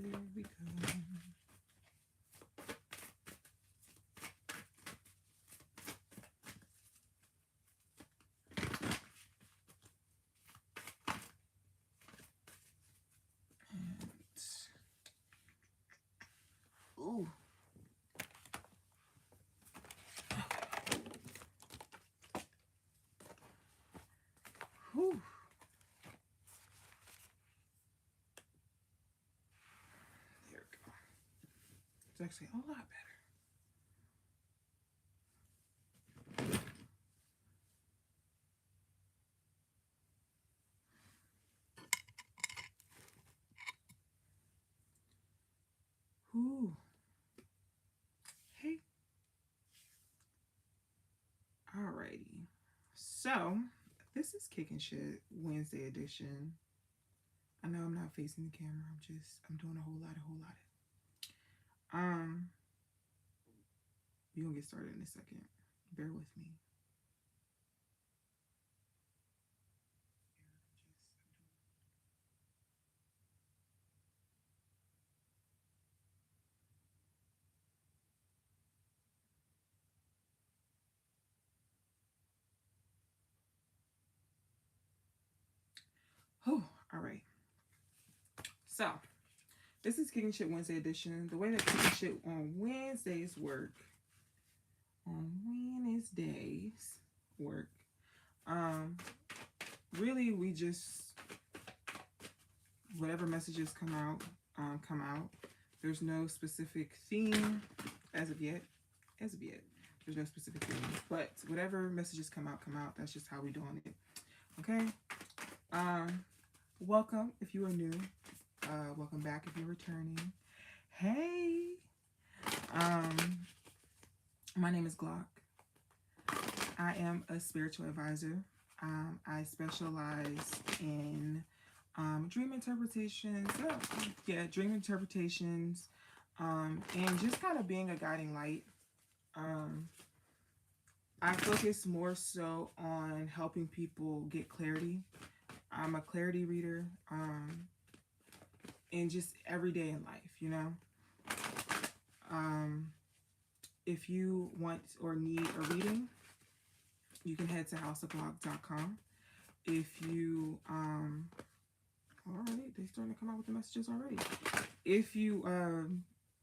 There we go. Ooh. Whew. There we go. It's actually a lot better. Ooh. Hey. Alrighty. So, this is Kickin Shit Wednesday edition. I know I'm not facing the camera. I'm doing a whole lot. We're gonna get started in a second. Bear with me. Oh, all right. So, this is Kickin Shit Wednesday edition. The way that Kickin Shit on Wednesdays work, really we just, whatever messages come out. There's no specific theme as of yet. There's no specific theme, but whatever messages come out. That's just how we doing it. Okay. Welcome if you are new. Welcome back if you're returning. Hey. My name is Glock. I am a spiritual advisor. I specialize in dream interpretations. Dream interpretations. And just kind of being a guiding light. I focus more so on helping people get clarity. I'm a clarity reader. And just every day in life, you know. If you want or need a reading, you can head to HausOfGlock.com. If you, alright, they're starting to come out with the messages already. If you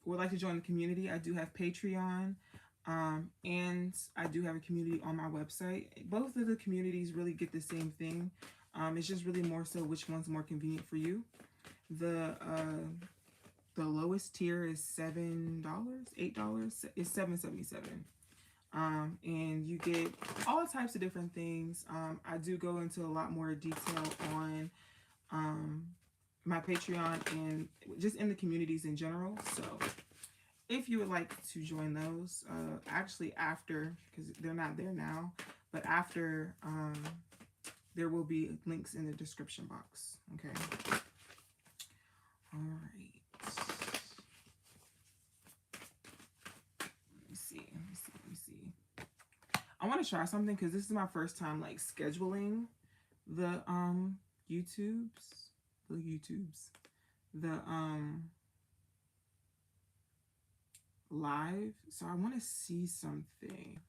would like to join the community, I do have Patreon, and I do have a community on my website. Both of the communities really get the same thing. It's just really more so which one's more convenient for you. The lowest tier is $7, $8. It's $7.77. And you get all types of different things. I do go into a lot more detail on my Patreon and just in the communities in general. So if you would like to join those, actually after, because they're not there now, but after, there will be links in the description box. Okay. All right. Let me see. I want to try something because this is my first time like scheduling the YouTubes. Live. So I want to see something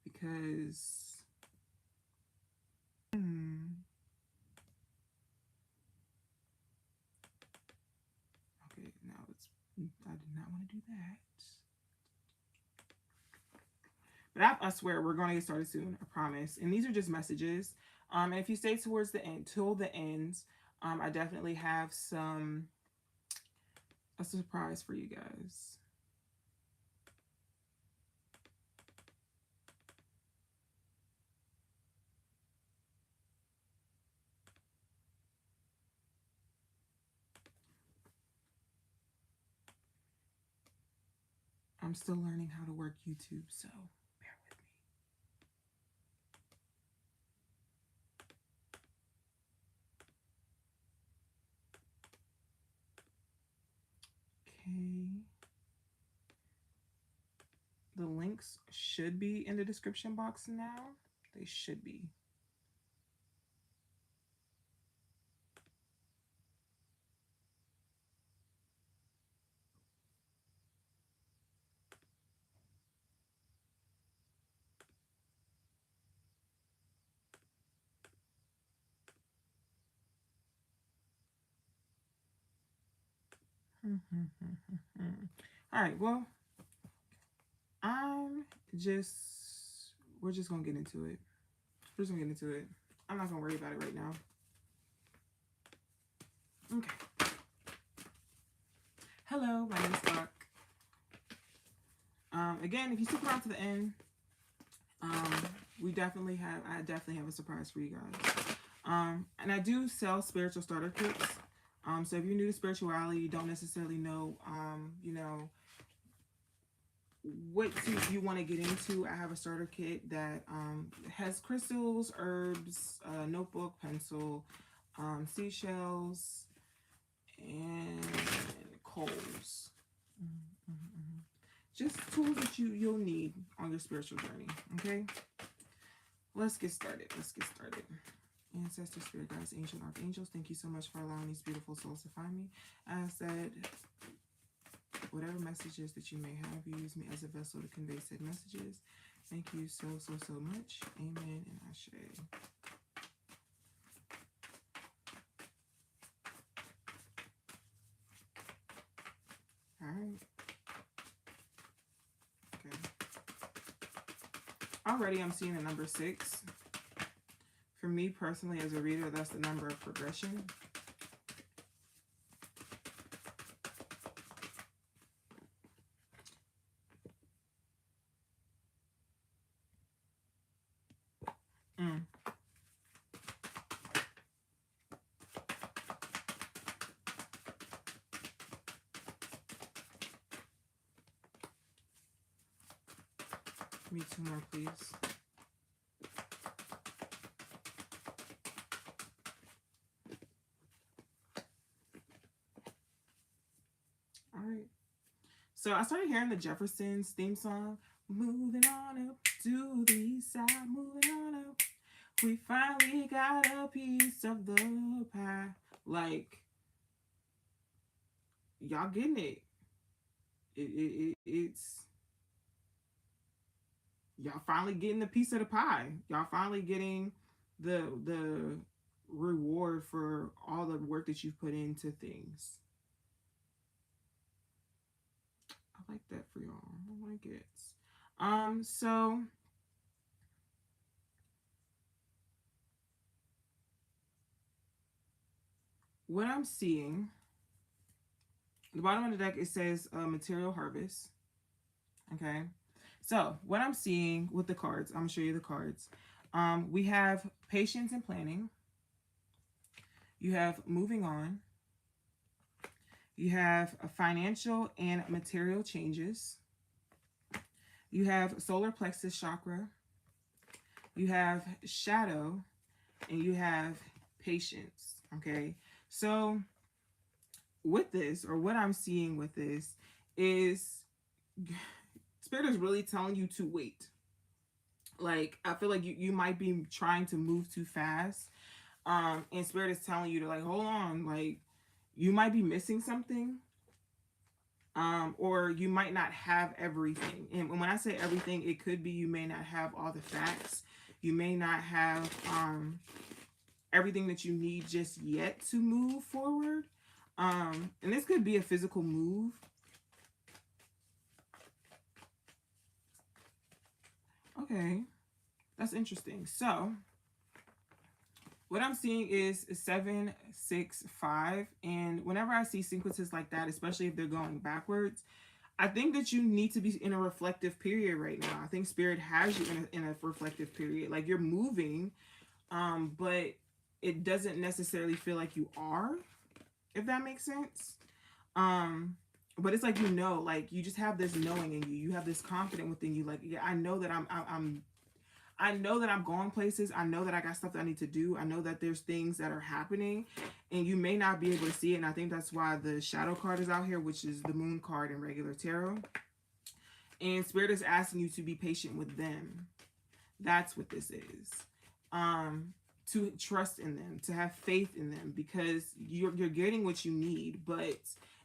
because okay, now it's, I did not want to do that. But I swear we're going to get started soon, I promise. And these are just messages. And if you stay towards the end, till the end, I definitely have a surprise for you guys. I'm still learning how to work YouTube, so bear with me. Okay. The links should be in the description box now. They should be. All right, well, I'm just, we're just going to get into it. We're just going to get into it. I'm not going to worry about it right now. Okay. Hello, my name is Glock. Again, if you stick around to the end, I definitely have a surprise for you guys. And I do sell spiritual starter kits. So if you're new to spirituality, you don't necessarily know, what you want to get into, I have a starter kit that has crystals, herbs, notebook, pencil, seashells, and coals. Just tools that you'll need on your spiritual journey. Okay, let's get started. Ancestors, spirit guides, angels, archangels, thank you so much for allowing these beautiful souls to find me. As said, whatever messages that you may have, you use me as a vessel to convey said messages. Thank you so much. Amen and Ashe. All right. Okay. Already I'm seeing the number 6. For me personally, as a reader, that's the number of progression. Give me 2 more, please. All right. So I started hearing the Jeffersons theme song. Moving on up to the east side, moving on up. We finally got a piece of the pie. Like, y'all getting it. It's y'all finally getting a piece of the pie. Y'all finally getting the reward for all the work that you've put into things. I like that for y'all. I like it. So what I'm seeing, the bottom of the deck, it says material harvest. Okay. So what I'm seeing with the cards, I'm gonna show you the cards. We have patience and planning. You have moving on. You have a financial and material changes. You have solar plexus chakra. You have shadow, and you have patience. Okay. So with this, or what I'm seeing with this, is Spirit is really telling you to wait. Like, I feel like you might be trying to move too fast. And Spirit is telling you to, like, hold on. Like, you might be missing something. Or you might not have everything. And when I say everything, it could be you may not have all the facts. You may not have everything that you need just yet to move forward. And this could be a physical move. Okay, that's interesting. So what I'm seeing is 7, 6, 5. And whenever I see sequences like that, especially if they're going backwards, I think that you need to be in a reflective period right now. I think Spirit has you in a reflective period. Like, you're moving, but it doesn't necessarily feel like you are, if that makes sense. But it's like, like, you just have this knowing in you. You have this confidence within you. Like, yeah, I know that I know that I'm going places. I know that I got stuff that I need to do. I know that there's things that are happening, and you may not be able to see it. And I think that's why the shadow card is out here, which is the moon card in regular tarot. And Spirit is asking you to be patient with them. That's what this is. To trust in them, to have faith in them, because you're getting what you need, but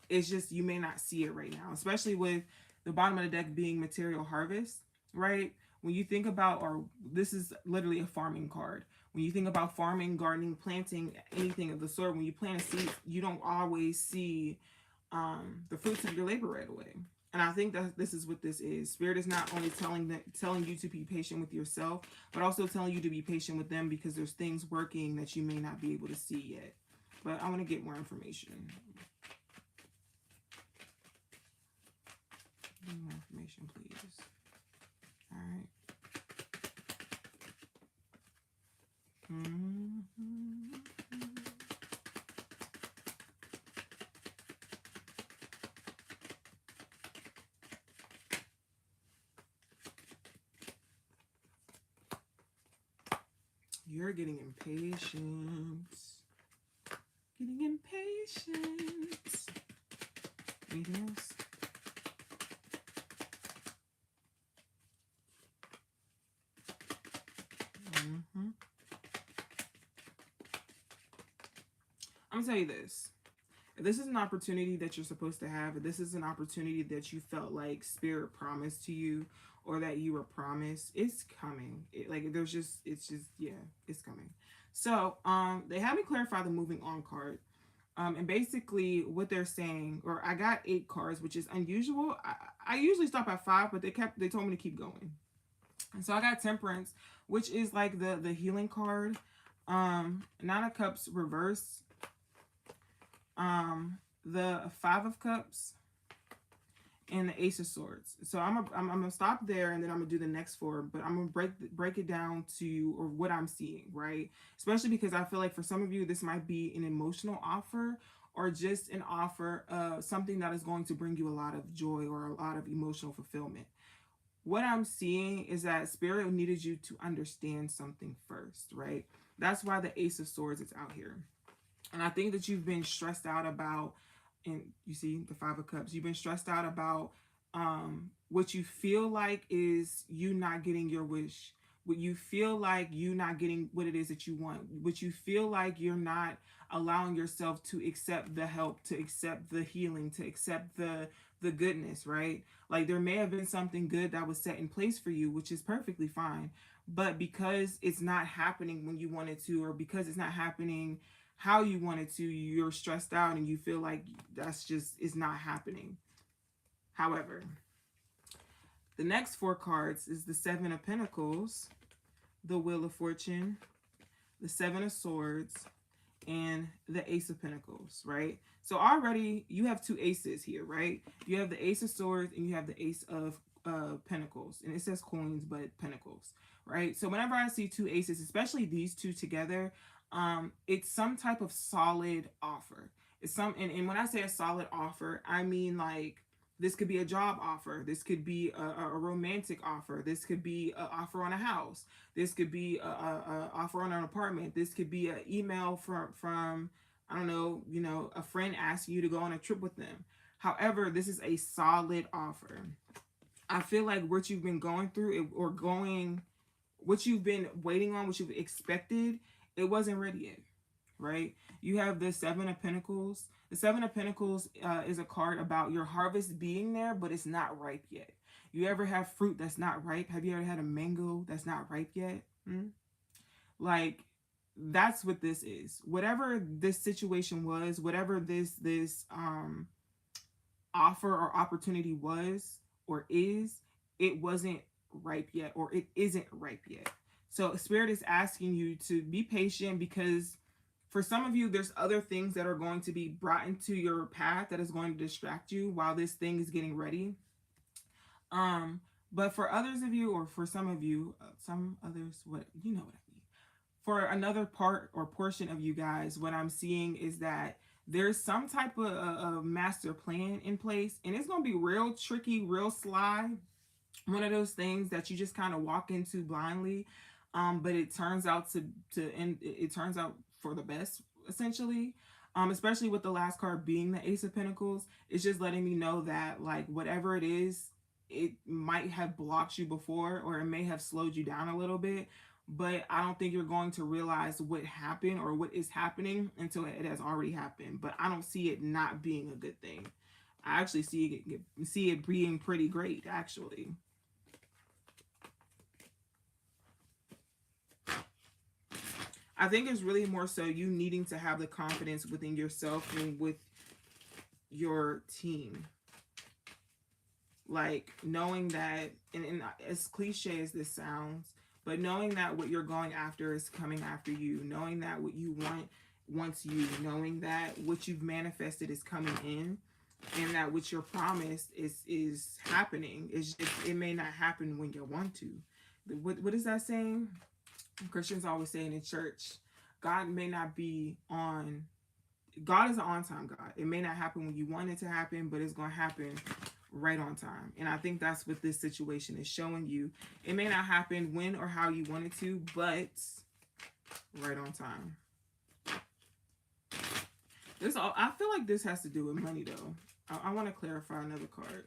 it's just, you may not see it right now, especially with the bottom of the deck being material harvest, right? When you think about, or this is literally a farming card. When you think about farming, gardening, planting, anything of the sort, when you plant a seed, you don't always see the fruits of your labor right away. And I think that this is what this is. Spirit is not only telling you to be patient with yourself, but also telling you to be patient with them, because there's things working that you may not be able to see yet. But I want to get more information. More information, please. All right. You're getting impatient. Getting impatient. Anything else? I'm gonna tell you this. If this is an opportunity that you're supposed to have, if this is an opportunity that you felt like Spirit promised to you, or that you were promised, it's coming. Yeah, it's coming. So, they have me clarify the moving on card. And basically what they're saying, or I got 8 cards, which is unusual. I usually stop at 5, but they told me to keep going. And so I got Temperance, which is like the healing card. 9 of Cups reverse. The 5 of Cups, and the Ace of Swords. So I'm gonna stop there, and then I'm gonna do the next 4. But I'm gonna break it down to, or what I'm seeing, right? Especially because I feel like for some of you, this might be an emotional offer, or just an offer, something that is going to bring you a lot of joy or a lot of emotional fulfillment. What I'm seeing is that Spirit needed you to understand something first, right? That's why the Ace of Swords is out here. And I think that you've been stressed out about, and you see the 5 of Cups, you've been stressed out about what you feel like is you not getting your wish, what you feel like you not getting what it is that you want, what you feel like you're not allowing yourself to accept the help, to accept the healing, to accept the goodness, right? Like there may have been something good that was set in place for you, which is perfectly fine, but because it's not happening when you want it to, or because it's not happening how you wanted to, you're stressed out and you feel like that's just is not happening. However, the next 4 cards is the 7 of Pentacles, the Wheel of Fortune, the 7 of Swords, and the Ace of Pentacles, right? So already you have 2 aces here, right? You have the Ace of Swords and you have the Ace of Pentacles, and it says coins but pentacles, right? So whenever I see 2 aces, especially these 2 together, it's some type of solid offer. It's and when I say a solid offer, I mean like this could be a job offer, this could be a romantic offer, this could be an offer on a house, this could be a offer on an apartment, this could be an email from I don't know, a friend asking you to go on a trip with them. However, this is a solid offer. I feel like what you've been going through, what you've been waiting on, what you've expected, it wasn't ready yet, right? You have the 7 of Pentacles. The 7 of Pentacles is a card about your harvest being there, but it's not ripe yet. You ever have fruit that's not ripe? Have you ever had a mango that's not ripe yet? Like, that's what this is. Whatever this situation was, whatever this offer or opportunity was or is, it wasn't ripe yet, or it isn't ripe yet. So Spirit is asking you to be patient, because for some of you, there's other things that are going to be brought into your path that is going to distract you while this thing is getting ready. But for others of you, or for some of you, some others, what I mean. For another part or portion of you guys, what I'm seeing is that there's some type of master plan in place, and it's going to be real tricky, real sly. One of those things that you just kind of walk into blindly, but it turns out to end. It turns out for the best, essentially. Especially with the last card being the Ace of Pentacles, it's just letting me know that like whatever it is, it might have blocked you before, or it may have slowed you down a little bit. But I don't think you're going to realize what happened or what is happening until it has already happened. But I don't see it not being a good thing. I actually see it being pretty great, actually. I think it's really more so you needing to have the confidence within yourself and with your team. Like knowing that, and as cliche as this sounds, but knowing that what you're going after is coming after you, knowing that what you want wants you, knowing that what you've manifested is coming in, and that what you're promised is happening. It's just, it may not happen when you want to. What is that saying? Christians always saying in church, God may not be on. God is an on-time God. It may not happen when you want it to happen, but it's going to happen right on time. And I think that's what this situation is showing you. It may not happen when or how you want it to, but right on time. This all, I feel like this has to do with money though. I want to clarify another card.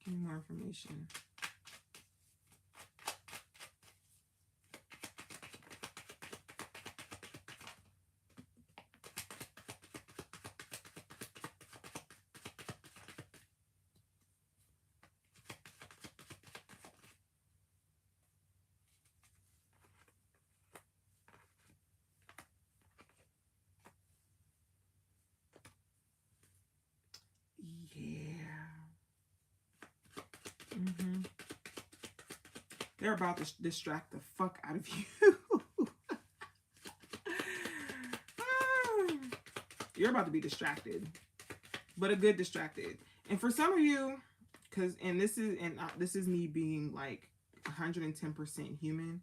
Give me more information. They're about to distract the fuck out of you. You're about to be distracted, but a good distracted. And for some of you, this is me being like 110% human.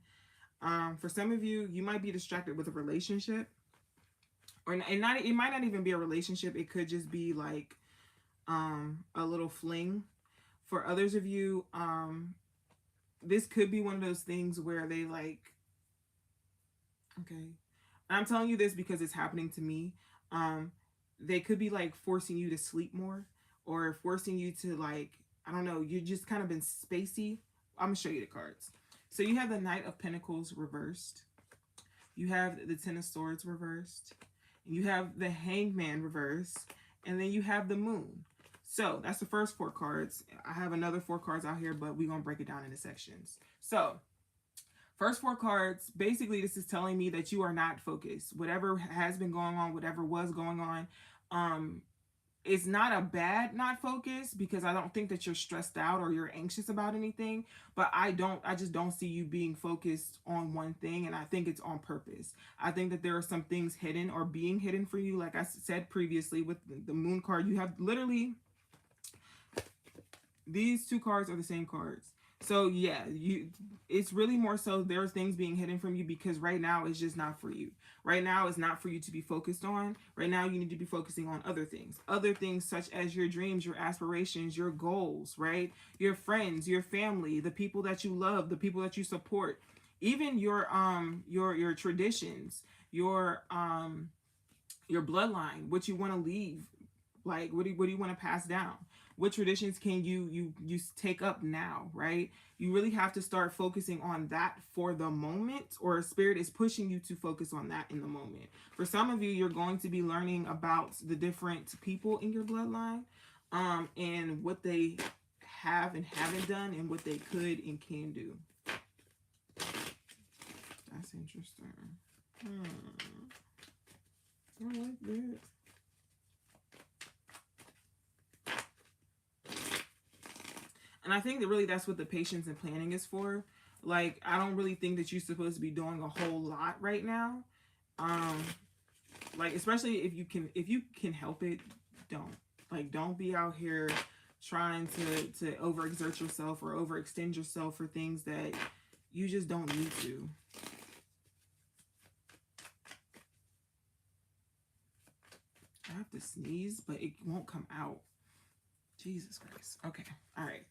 For some of you, you might be distracted with a relationship, it might not even be a relationship. It could just be like a little fling. For others of you, this could be one of those things where they like, okay, I'm telling you this because it's happening to me. They could be like forcing you to sleep more, or forcing you to like, I don't know, you just kind of been spacey. I'm gonna show you the cards. So you have the Knight of Pentacles reversed. You have the Ten of Swords reversed. You have the Hangman reversed. And then you have the Moon. So that's the first 4 cards. I have another 4 cards out here, but we're going to break it down into sections. So first 4 cards, basically this is telling me that you are not focused. Whatever has been going on, whatever was going on, it's not a bad not focus, because I don't think that you're stressed out or you're anxious about anything, but I just don't see you being focused on one thing, and I think it's on purpose. I think that there are some things hidden or being hidden for you. Like I said previously with the Moon card, you have literally, these 2 cards are the same cards. So yeah, it's really more so there's things being hidden from you, because right now it's just not for you. Right now it's not for you to be focused on. Right now you need to be focusing on other things such as your dreams, your aspirations, your goals, right? Your friends, your family, the people that you love, the people that you support, even your traditions, your bloodline, what you want to leave. Like, what do you want to pass down? What traditions can you take up now, right? You really have to start focusing on that for the moment, or Spirit is pushing you to focus on that in the moment. For some of you, you're going to be learning about the different people in your bloodline, and what they have and haven't done, and what they could and can do. That's interesting. I like that. And I think that really that's what the patience and planning is for. Like, I don't really think that you're supposed to be doing a whole lot right now. Like, especially if you can help it, don't be out here trying to overexert yourself or overextend yourself for things that you just don't need to. I have to sneeze, but it won't come out. Jesus Christ. Okay. All right.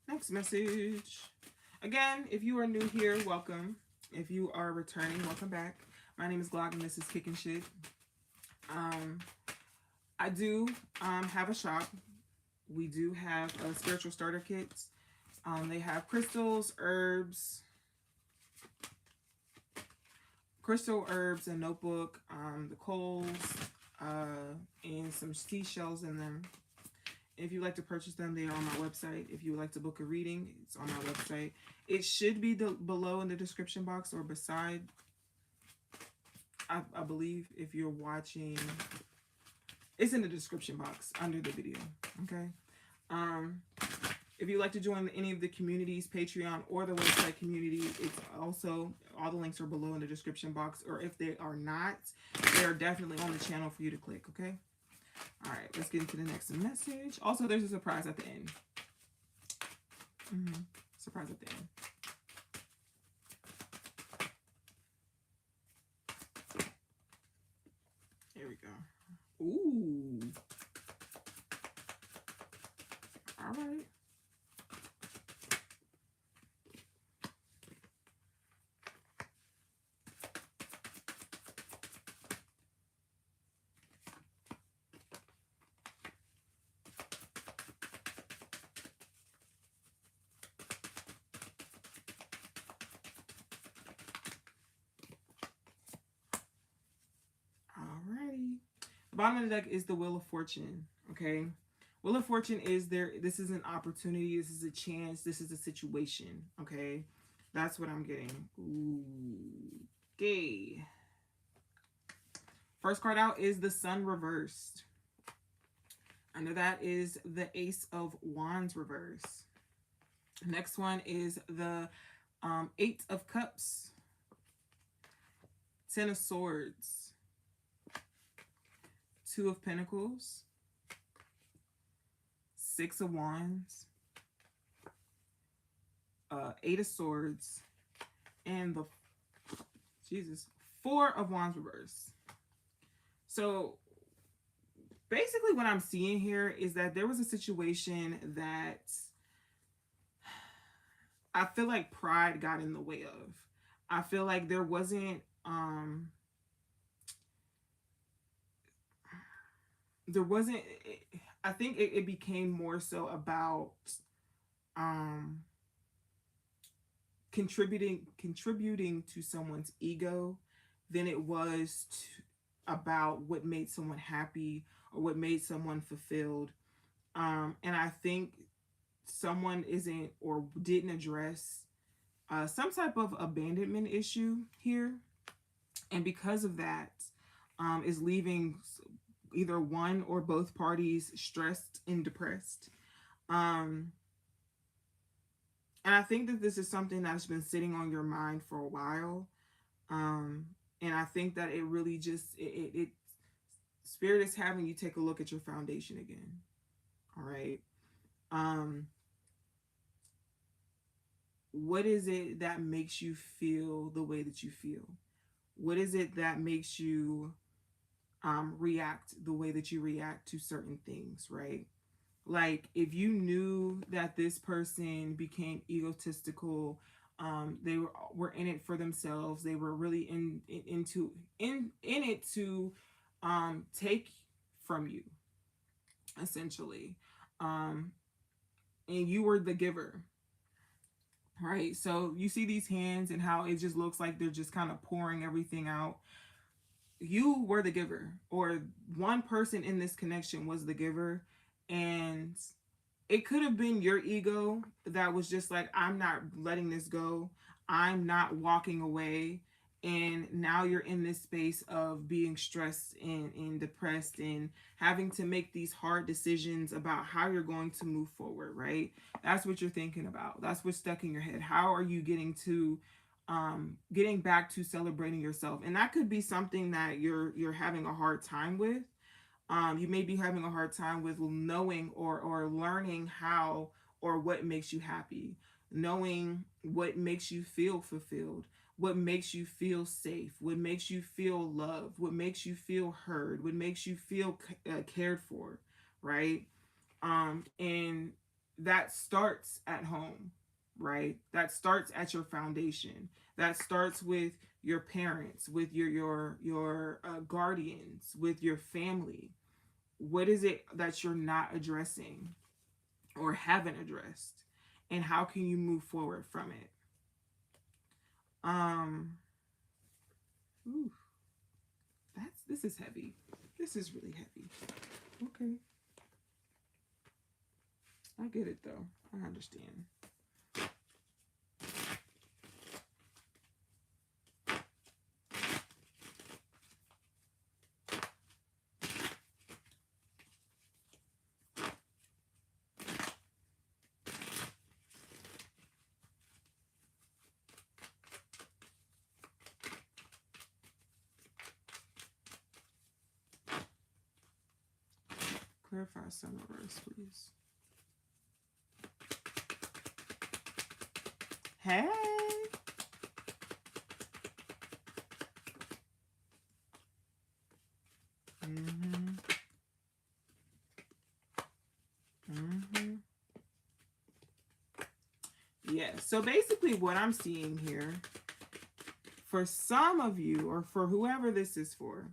Next message. Again, if you are new here, welcome. If you are returning, welcome back. My name is Glock, and this is Kickin Shit. I do have a shop. We do have spiritual starter kits. They have crystals, herbs, crystal herbs, a notebook, the coals, and some seashells in them. If you'd like to purchase them, they are on my website. If you would like to book a reading, it's on my website. It should be below in the description box or beside. I believe if you're watching, it's in the description box under the video. Okay. If you'd like to join any of the communities, Patreon or the website community, it's also, all the links are below in the description box. Or if they are not, they are definitely on the channel for you to click. Okay. All right, let's get into the next message. Also, there's a surprise at the end. Surprise at the end. Here we go. Ooh. All right. Alrighty. The bottom of the deck is the Wheel of Fortune. Okay. Wheel of Fortune is there. This is an opportunity. This is a chance. This is a situation. Okay. That's what I'm getting. Ooh. Okay. First card out is the Sun reversed. Under that is the Ace of Wands reversed. Next one is the Eight of Cups. Ten of Swords. Two of Pentacles. Six of Wands. Eight of Swords. And the Four of Wands reverse. So basically what I'm seeing here is that there was a situation that I feel like pride got in the way of. I feel like there wasn't I think it became more so about contributing to someone's ego than it was about what made someone happy or what made someone fulfilled. And I think someone isn't or didn't address some type of abandonment issue here. And because of that, is leaving either one or both parties stressed and depressed. And I think that this is something that's been sitting on your mind for a while. And I think that it really just, Spirit is having you take a look at your foundation again. All right. What is it that makes you feel the way that you feel? What is it that makes you react the way that you react to certain things, right? Like if you knew that this person became egotistical, they were in it for themselves, they were really in it to take from you, essentially, and you were the giver, right? So you see these hands and how it just looks like they're just kind of pouring everything out. You were the giver, or one person in this connection was the giver, and it could have been your ego that was just like, I'm not letting this go, I'm not walking away, and now you're in this space of being stressed and depressed and having to make these hard decisions about how you're going to move forward, right? That's what you're thinking about. That's what's stuck in your head. How are you getting back to celebrating yourself? And that could be something that you're having a hard time with. You may be having a hard time with knowing or learning how or what makes you happy, knowing what makes you feel fulfilled, what makes you feel safe, what makes you feel loved, what makes you feel heard, what makes you feel cared for, right? And that starts at home, right? That starts at your foundation. That starts with your parents, with your guardians, with your family. What is it that you're not addressing or haven't addressed? And how can you move forward from it? Ooh, this is heavy. This is really heavy. Okay. I get it though. I understand. Clarify some reverse, please. Hey. Mm-hmm. Mm-hmm. Yeah. So basically what I'm seeing here, for some of you, or for whoever this is for,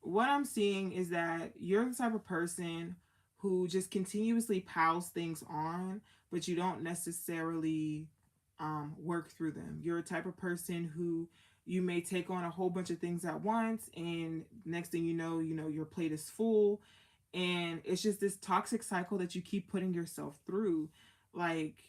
what I'm seeing is that you're the type of person who just continuously piles things on, but you don't necessarily work through them. You're a type of person who you may take on a whole bunch of things at once, and next thing you know, your plate is full, and it's just this toxic cycle that you keep putting yourself through. Like,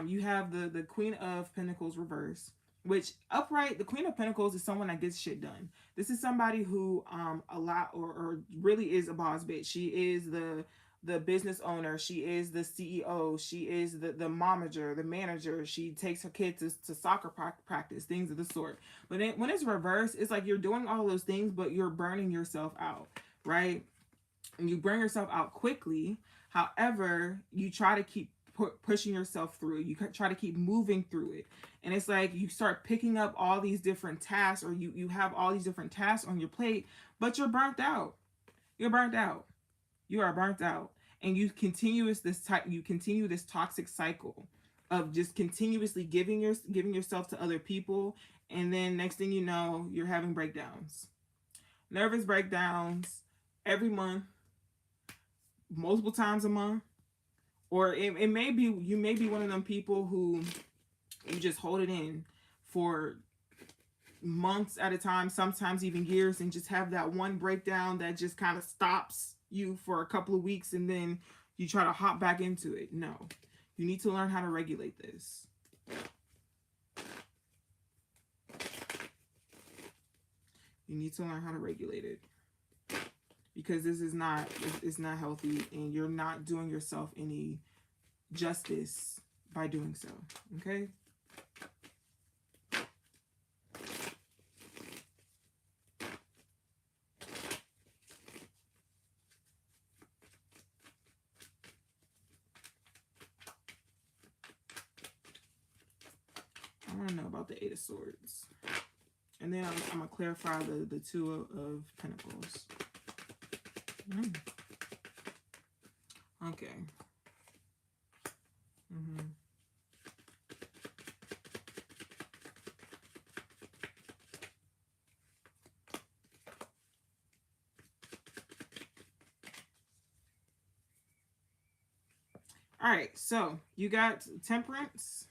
you have the Queen of Pentacles reverse, which upright, the Queen of Pentacles is someone that gets shit done. This is somebody who a lot, or really is a boss bitch. She is the business owner. She is the CEO. She is the momager, the manager. She takes her kids to soccer practice, things of the sort. But then, when it's reversed, it's like you're doing all those things, but you're burning yourself out, right? And you burn yourself out quickly. However, you try to keep pushing yourself through. You try to keep moving through it. And it's like you start picking up all these different tasks, or you have all these different tasks on your plate, but you're burnt out. You're burnt out. You are burnt out. And you continue this toxic cycle of just continuously giving yourself to other people, and then next thing you know, you're having breakdowns. Nervous breakdowns every month, multiple times a month. Or it may be, you may be one of them people who you just hold it in for months at a time, sometimes even years, and just have that one breakdown that just kind of stops you for a couple of weeks, and then you try to hop back into it. No, you need to learn how to regulate this. You need to learn how to regulate it, because this is not, it's not healthy, and you're not doing yourself any justice by doing so. Okay. I want to know about the Eight of Swords, and then I'm gonna clarify the Two of Pentacles. Okay. All right, so you got Temperance.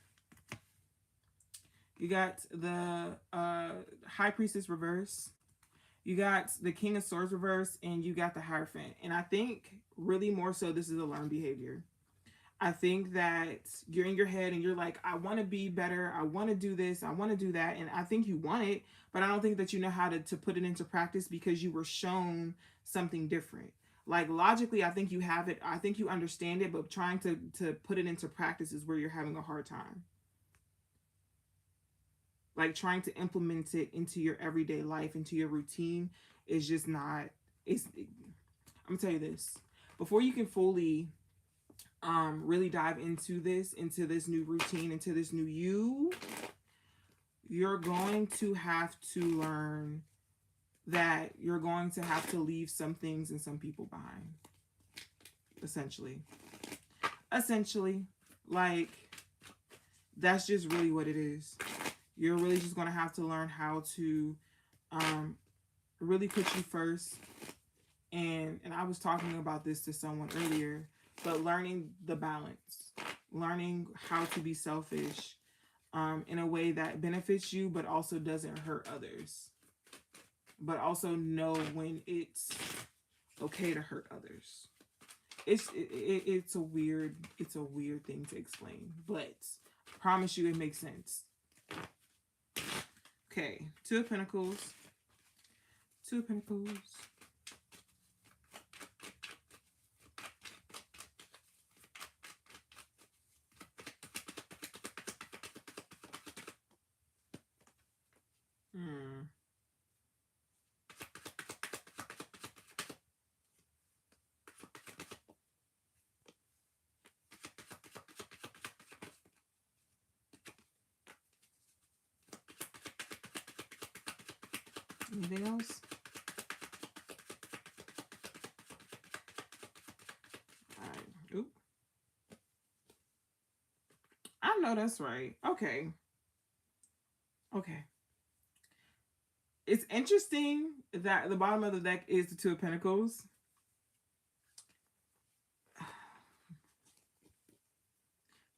You got the High Priestess reverse. You got the King of Swords reverse, and you got the Hierophant. And I think really more so this is a learned behavior. I think that you're in your head and you're like, I want to be better. I want to do this. I want to do that. And I think you want it, but I don't think that you know how to put it into practice, because you were shown something different. Like, logically, I think you have it. I think you understand it, but trying to put it into practice is where you're having a hard time. Like, trying to implement it into your everyday life, into your routine, is just not, I'm gonna tell you this. Before you can fully really dive into this new routine, into this new you're going to have to learn that you're going to have to leave some things and some people behind. Essentially, like, that's just really what it is. You're really just going to have to learn how to really put you first. And I was talking about this to someone earlier, but learning the balance, learning how to be selfish, in a way that benefits you, but also doesn't hurt others. But also know when it's okay to hurt others. It's a weird thing to explain, but I promise you it makes sense. Okay, Two of Pentacles. Two of Pentacles. Anything else? All right. Oop. I know that's right. Okay. Okay. It's interesting that the bottom of the deck is the Two of Pentacles.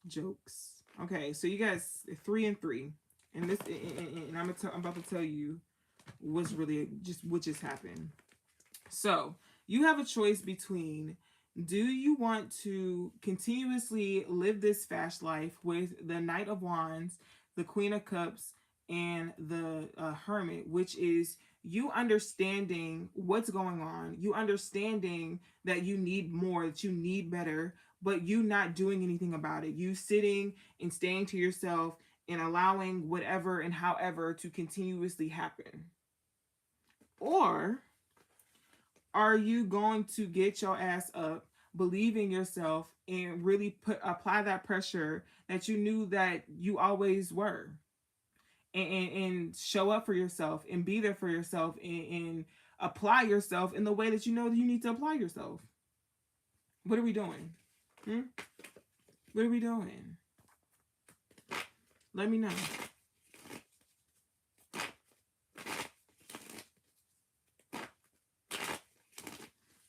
Jokes. Okay, so you guys 3 and 3, and this, and I'm about to tell you what's really what just happened. So you have a choice between, do you want to continuously live this fast life with the Knight of Wands, the Queen of Cups, and the Hermit, which is you understanding what's going on, you understanding that you need more, that you need better, but you not doing anything about it, you sitting and staying to yourself and allowing whatever and however to continuously happen? Or are you going to get your ass up, believe in yourself, and really apply that pressure that you knew that you always were, and show up for yourself and be there for yourself, and apply yourself in the way that you know that you need to apply yourself? What are we doing? What are we doing? Let me know.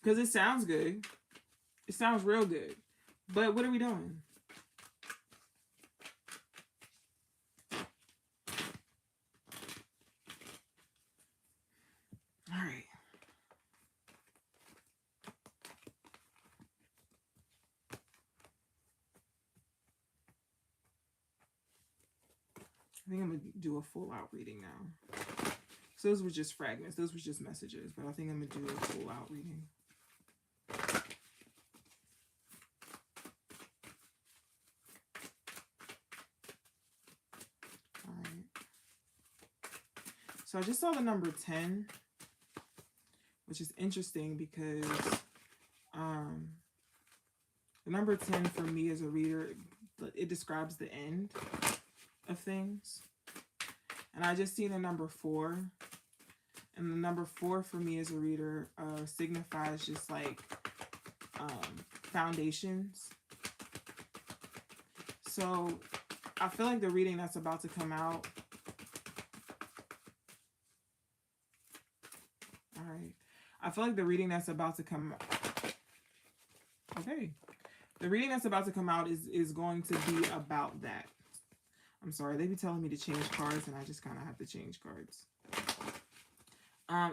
Because it sounds good. It sounds real good. But what are we doing? All right. I think I'm going to do a full out reading now. So those were just fragments. Those were just messages. But I think I'm going to do a full out reading. All right. So I just saw the number 10, which is interesting because the number 10 for me as a reader, it describes the end of things. And I just seen the number 4. And the number 4 for me as a reader signifies just like foundations. So I feel like the reading that's about to come out. All right. I feel like the reading that's about to come. Okay. The reading that's about to come out is going to be about that. I'm sorry, they be telling me to change cards, and I just kind of have to change cards.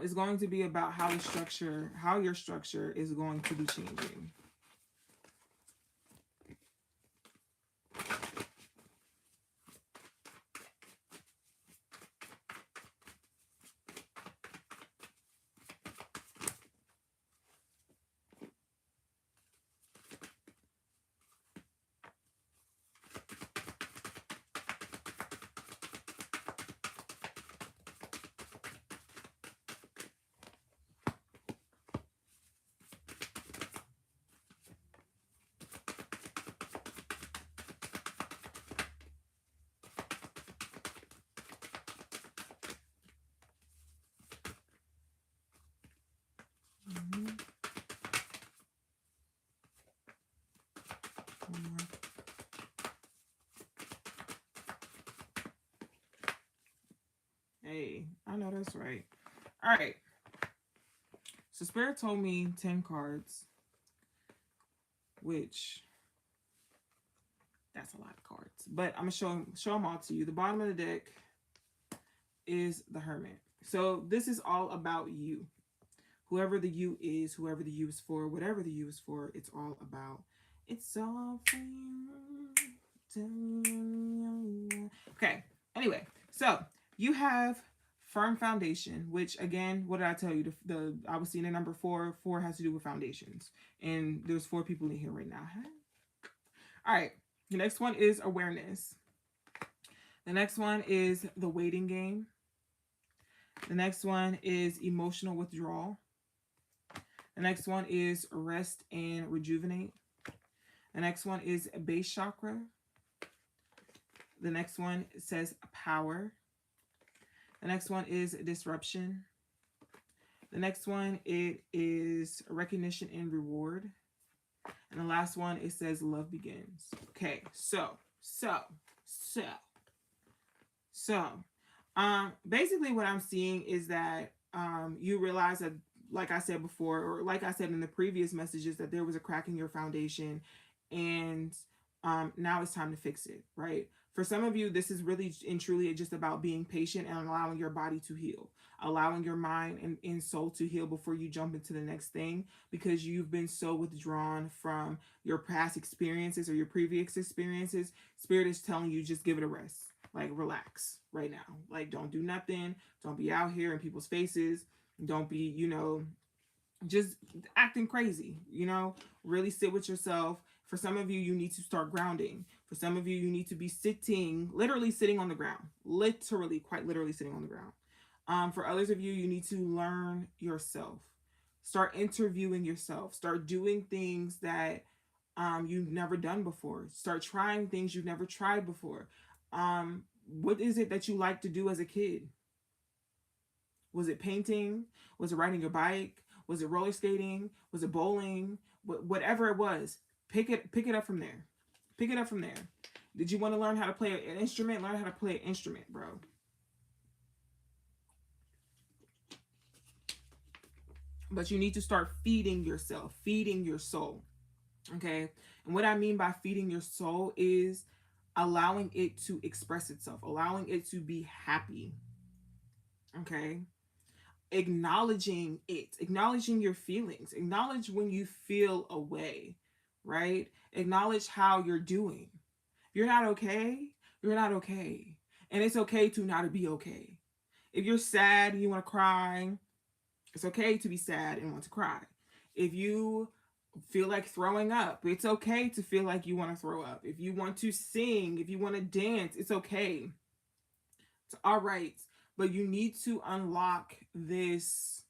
It's going to be about how your structure is going to be changing. Hey, I know that's right. All right. So Spirit told me 10 cards, which That's a lot of cards. But I'm going to show them all to you. The bottom of the deck is the Hermit. So this is all about you. Whoever the you is, whoever the you is for, whatever the you is for, it's all about. It's all for you. Okay. Anyway, so you have firm foundation, which again, what did I tell you? I was seeing the number 4. 4 has to do with foundations, and there's 4 people in here right now. All right. The next one is awareness. The next one is the waiting game. The next one is emotional withdrawal. The next one is rest and rejuvenate. The next one is base chakra. The next one says power. The next one is disruption. The next one, it is recognition and reward. And the last one, it says love begins. Okay, so basically what I'm seeing is that you realize that, like I said before, or like I said in the previous messages, that there was a crack in your foundation, and now it's time to fix it, right? For some of you, this is really and truly just about being patient and allowing your body to heal, allowing your mind and soul to heal before you jump into the next thing, because you've been so withdrawn from your past experiences or your previous experiences. Spirit is telling you, just give it a rest. Like, relax right now. Like, don't do nothing. Don't be out here in people's faces. Don't be, just acting crazy, really sit with yourself. For some of you, you need to start grounding. For some of you, you need to be literally sitting on the ground, quite literally sitting on the ground. For others of you, you need to learn yourself, start interviewing yourself, start doing things that you've never done before, start trying things you've never tried before. What is it that you like to do as a kid? Was it painting? Was it riding your bike? Was it roller skating? Was it bowling? Whatever it was, pick it up from there. Pick it up from there. Did you want to learn how to play an instrument? Learn how to play an instrument, bro. But you need to start feeding yourself, feeding your soul. Okay? And what I mean by feeding your soul is allowing it to express itself, allowing it to be happy. Okay? Acknowledging it, acknowledging your feelings, acknowledge when you feel away, right? Acknowledge how you're doing. If you're not okay, you're not okay. And it's okay to not be okay. If you're sad and you want to cry, it's okay to be sad and want to cry. If you feel like throwing up, it's okay to feel like you want to throw up. If you want to sing, if you want to dance, it's okay. It's all right. But you need to unlock this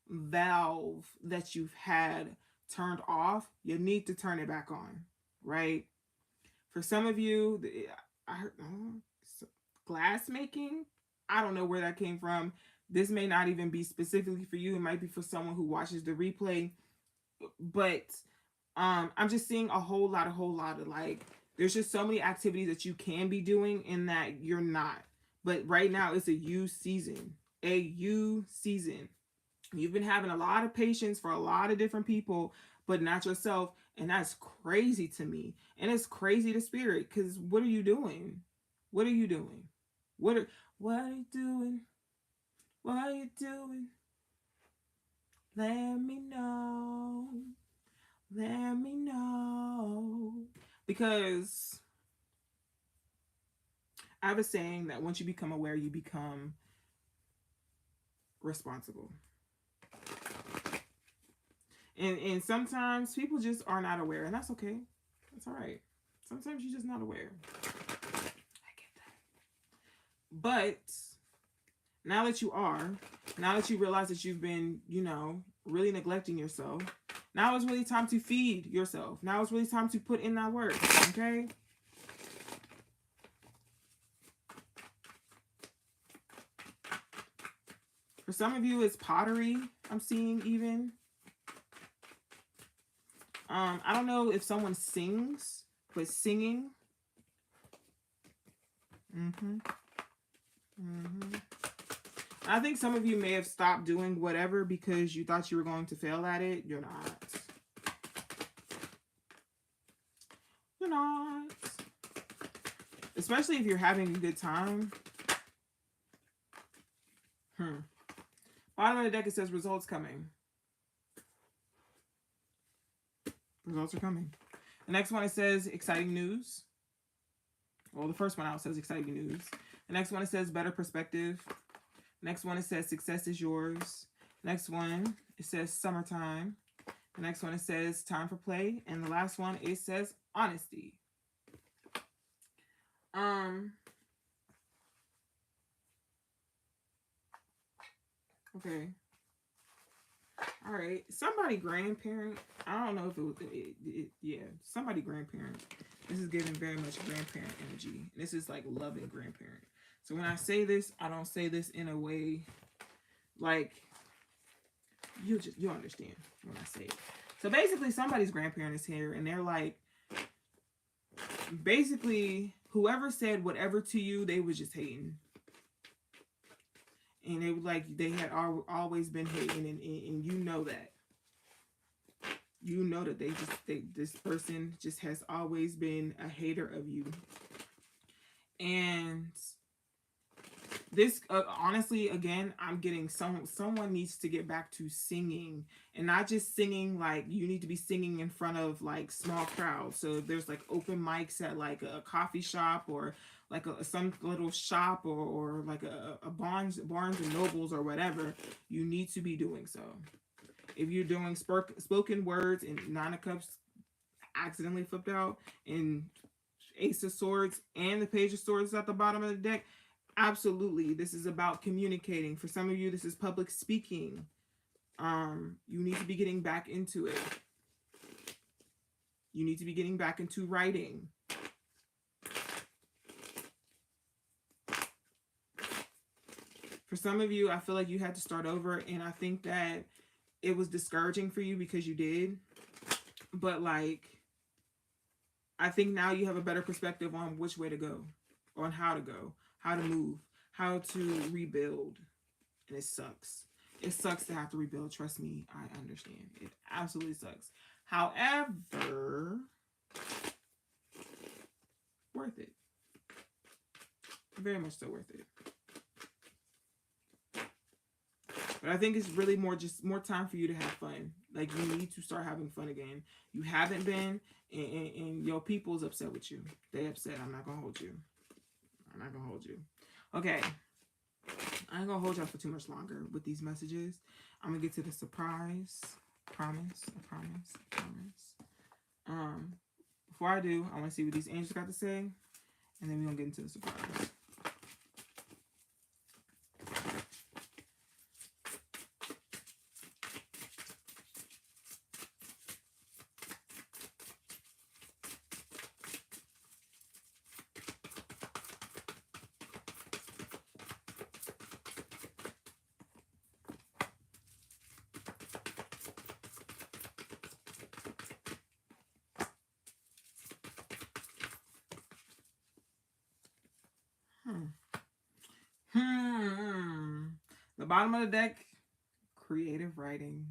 valve that you've had turned off. You need to turn it back on, right? For some of you, I heard glass making. I don't know where that came from. This may not even be specifically for you. It might be for someone who watches the replay. But I'm just seeing a whole lot of like, there's just so many activities that you can be doing and that you're not. But right now it's a you season. A you season. You've been having a lot of patience for a lot of different people, but not yourself. And that's crazy to me. And it's crazy to spirit, because what are you doing? What are you doing? What are you doing? What are you doing? Let me know. Let me know. Because I have a saying that once you become aware, you become responsible. And sometimes people just are not aware, and that's okay. That's all right. Sometimes you're just not aware. I get that. But now that you are, now that you realize that you've been, really neglecting yourself, now it's really time to feed yourself. Now it's really time to put in that work, okay? For some of you, it's pottery, I'm seeing even. I don't know if someone sings, but singing. I think some of you may have stopped doing whatever because you thought you were going to fail at it. You're not. You're not. especially if you're having a good time. Bottom of the deck, it says results coming. Results are coming. The next one, it says exciting news. Well, the first one out says exciting news. The next one, it says better perspective. The next one, it says success is yours. The next one, it says summertime. The next one, it says time for play. And the last one, it says honesty. Okay. All right. Somebody grandparent. I don't know if it was, yeah, somebody grandparent. This is giving very much grandparent energy. This is like loving grandparent. So when I say this, I don't say this in a way like you'll understand when I say it. So basically somebody's grandparent is here and they're like, basically whoever said whatever to you, they was just hating. And they were like, they had always been hating, and you know that. You know that this person just has always been a hater of you. And this, honestly, again, I'm getting someone needs to get back to singing, and not just singing like you need to be singing in front of like small crowds. So if there's like open mics at like a coffee shop or like some little shop or like a Barnes and Nobles or whatever, you need to be doing so. If you're doing spoken words and Nine of Cups accidentally flipped out and Ace of Swords and the Page of Swords at the bottom of the deck, absolutely, this is about communicating. For some of you, this is public speaking. You need to be getting back into it. You need to be getting back into writing. For some of you, I feel like you had to start over, and I think that it was discouraging for you because you did. But like, I think now you have a better perspective on which way to go, on how to go, how to move, how to rebuild. And it sucks. It sucks to have to rebuild. Trust me, I understand. It absolutely sucks. However, worth it. Very much so worth it. But I think it's really more time for you to have fun. Like, you need to start having fun again. You haven't been, and your people's upset with you. They upset. I'm not going to hold you. I'm not going to hold you. Okay. I ain't going to hold y'all for too much longer with these messages. I'm going to get to the surprise. Promise. I promise. Before I do, I want to see what these angels got to say. And then we're going to get into the surprise. The bottom of the deck, creative writing.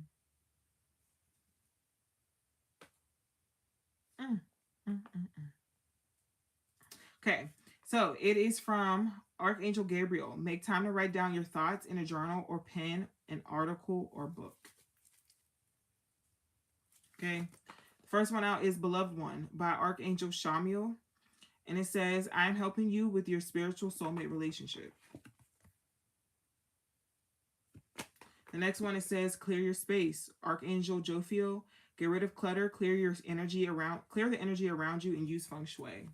Okay, so it is from Archangel Gabriel. Make time to write down your thoughts in a journal or pen an article or book. Okay, first one out is Beloved One by Archangel Shamiel. And it says, I am helping you with your spiritual soulmate relationship. The next one, it says, clear your space. Archangel Jophiel, get rid of clutter, clear the energy around you, and use feng shui.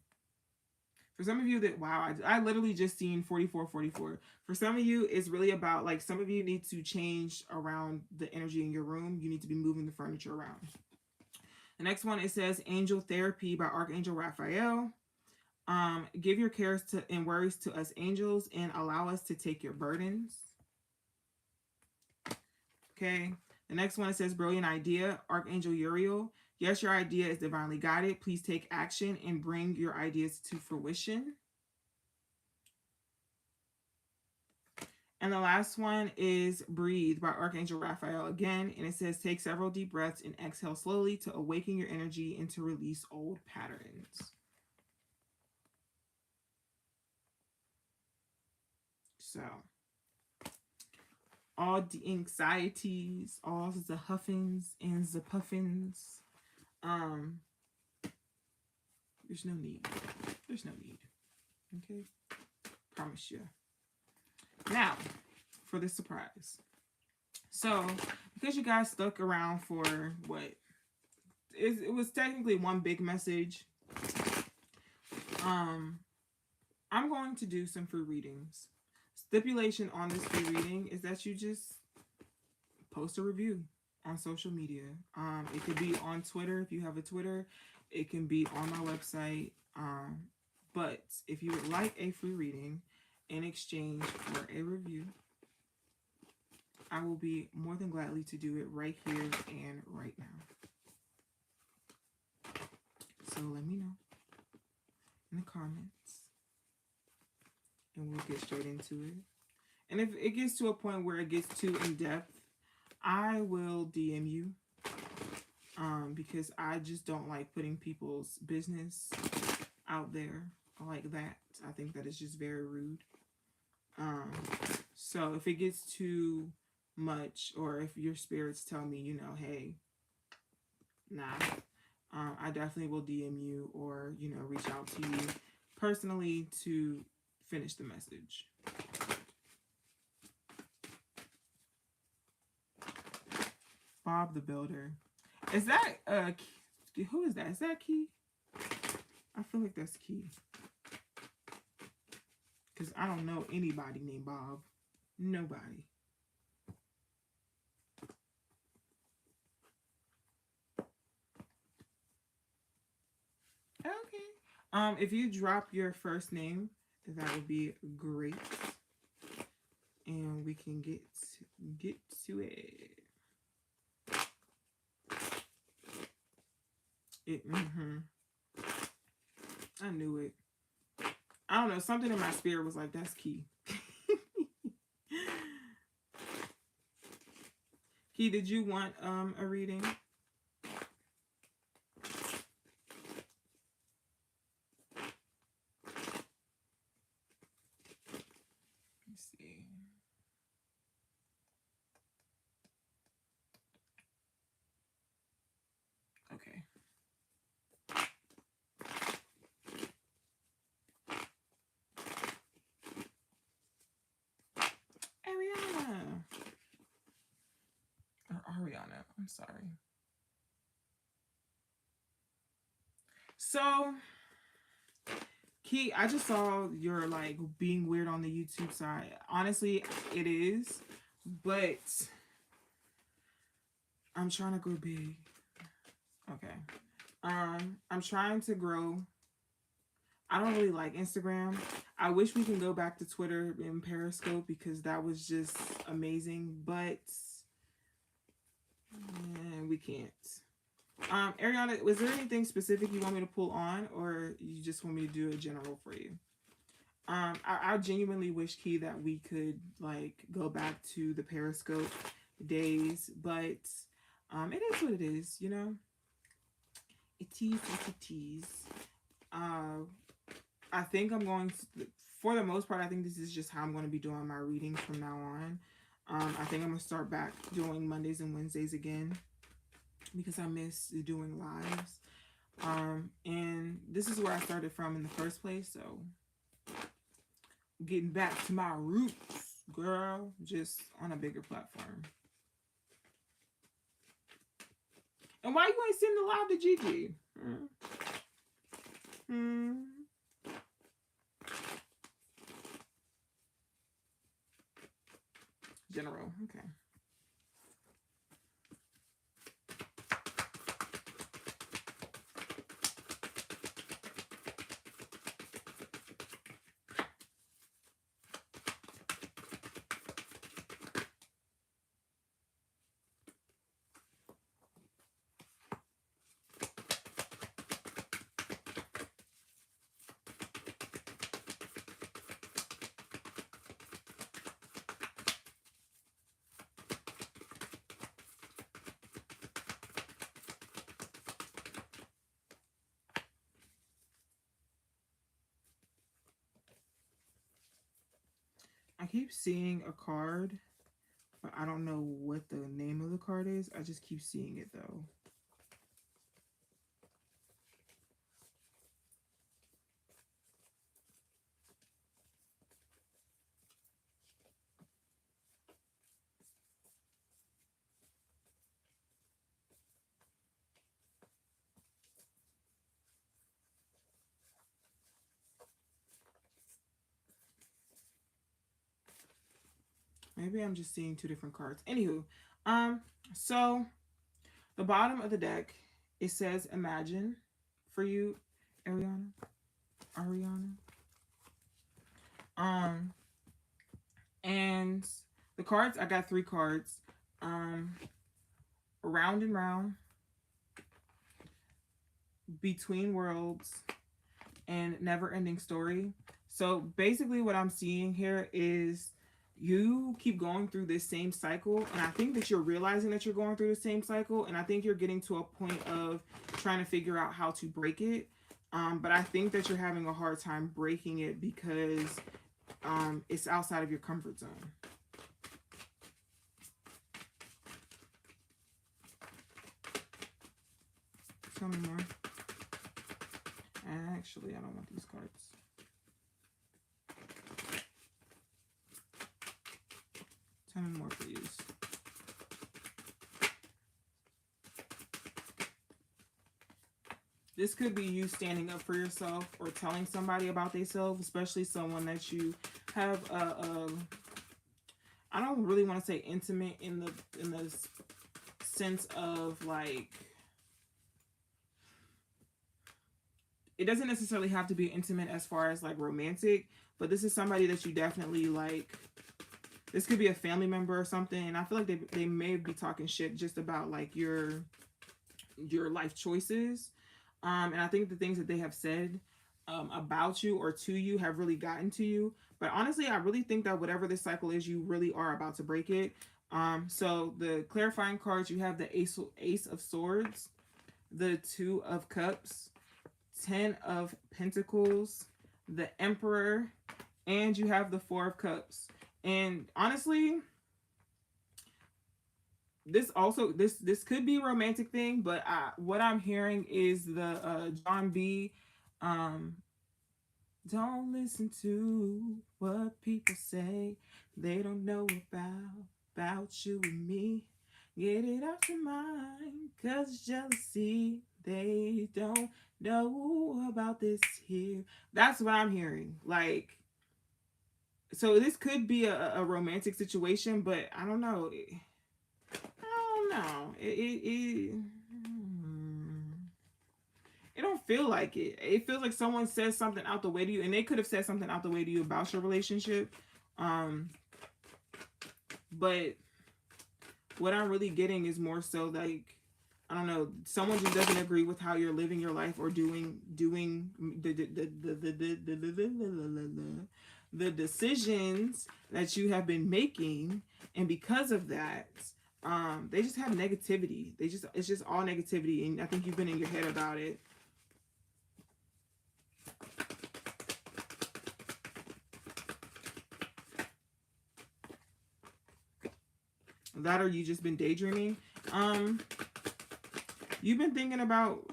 For some of you that, wow, I literally just seen 4444. For some of you, it's really about, like, some of you need to change around the energy in your room. You need to be moving the furniture around. The next one, it says, Angel Therapy by Archangel Raphael. Give your cares and worries to us angels and allow us to take your burdens. Okay. The next one, it says brilliant idea, Archangel Uriel. Yes, your idea is divinely guided. Please take action and bring your ideas to fruition. And the last one is Breathe by Archangel Raphael again. And it says take several deep breaths and exhale slowly to awaken your energy and to release old patterns. So, all the anxieties, all the huffings and the puffins, um, there's no need. There's no need. Okay? Promise you. Now, for the surprise. So, because you guys stuck around for what? It was technically one big message. I'm going to do some free readings. Stipulation on this free reading is that you just post a review on social media. It could be on Twitter if you have a Twitter. It can be on my website. But if you would like a free reading in exchange for a review, I will be more than gladly to do it right here and right now. So let me know in the comments. And we'll get straight into it. And if it gets to a point where it gets too in-depth, I will DM you. Because I just don't like putting people's business out there like that. I think that is just very rude. So if it gets too much, or if your spirits tell me, you know, hey, nah, I definitely will DM you, or, you know, reach out to you personally to finish the message. Bob the Builder. Is that who is that? Is that Key? I feel like that's Key. Because I don't know anybody named Bob. Nobody. Okay. If you drop your first name, that would be great. And we can get to it. I knew it. I don't know. Something in my spirit was like, that's Key. Key, did you want a reading? Let's see. Okay. Ariana. I'm sorry. So, Key, I just saw you're like being weird on the YouTube side. Honestly, it is, but I'm trying to grow big. Okay. I'm trying to grow. I don't really like Instagram. I wish we can go back to Twitter and Periscope because that was just amazing, but we can't. Ariana, was there anything specific you want me to pull on, or you just want me to do a general for you? I genuinely wish, Key, that we could like go back to the Periscope days, but it is what it is, you know. It is what it is. I think I'm going to, for the most part, I think this is just how I'm going to be doing my readings from now on. I think I'm going to start back doing Mondays and Wednesdays again because I miss doing lives. And this is where I started from in the first place, so getting back to my roots, girl, just on a bigger platform. And why you ain't sending the live to Gigi? General, okay. keep seeing a card, but I don't know what the name of the card is. I just keep seeing it though. Maybe I'm just seeing two different cards. Anywho, so the bottom of the deck, it says imagine for you, Ariana. Um, and the cards, I got three cards. Round and round, between worlds, and never ending story. So basically what I'm seeing here is you keep going through this same cycle, and I think that you're realizing that you're going through the same cycle, and I think you're getting to a point of trying to figure out how to break it. But I think that you're having a hard time breaking it because it's outside of your comfort zone. Tell me more. Actually, I don't want these cards. Tell me more, please. This could be you standing up for yourself or telling somebody about themselves, especially someone that you have I don't really want to say intimate in the sense of like, it doesn't necessarily have to be intimate as far as like romantic, but this is somebody that you definitely like. This could be a family member or something, and I feel like they may be talking shit just about like your life choices. And I think the things that they have said about you or to you have really gotten to you. But honestly, I really think that whatever this cycle is, you really are about to break it. So the clarifying cards, you have the Ace of Swords, the Two of Cups, 10 of Pentacles, the Emperor, and you have the Four of Cups. And honestly, this could be a romantic thing, but what I'm hearing is the John B. Don't listen to what people say. They don't know about you and me. Get it off your mind, 'cause it's jealousy. They don't know about this here. That's what I'm hearing. Like, so this could be a romantic situation, but I don't know. No, it don't feel like it. It feels like someone says something out the way to you, and they could have said something out the way to you about your relationship. But what I'm really getting is more so like, I don't know, someone just doesn't agree with how you're living your life or doing the decisions that you have been making, and because of that, they just have negativity. It's just all negativity, and I think you've been in your head about it. That, or you just been daydreaming. You've been thinking about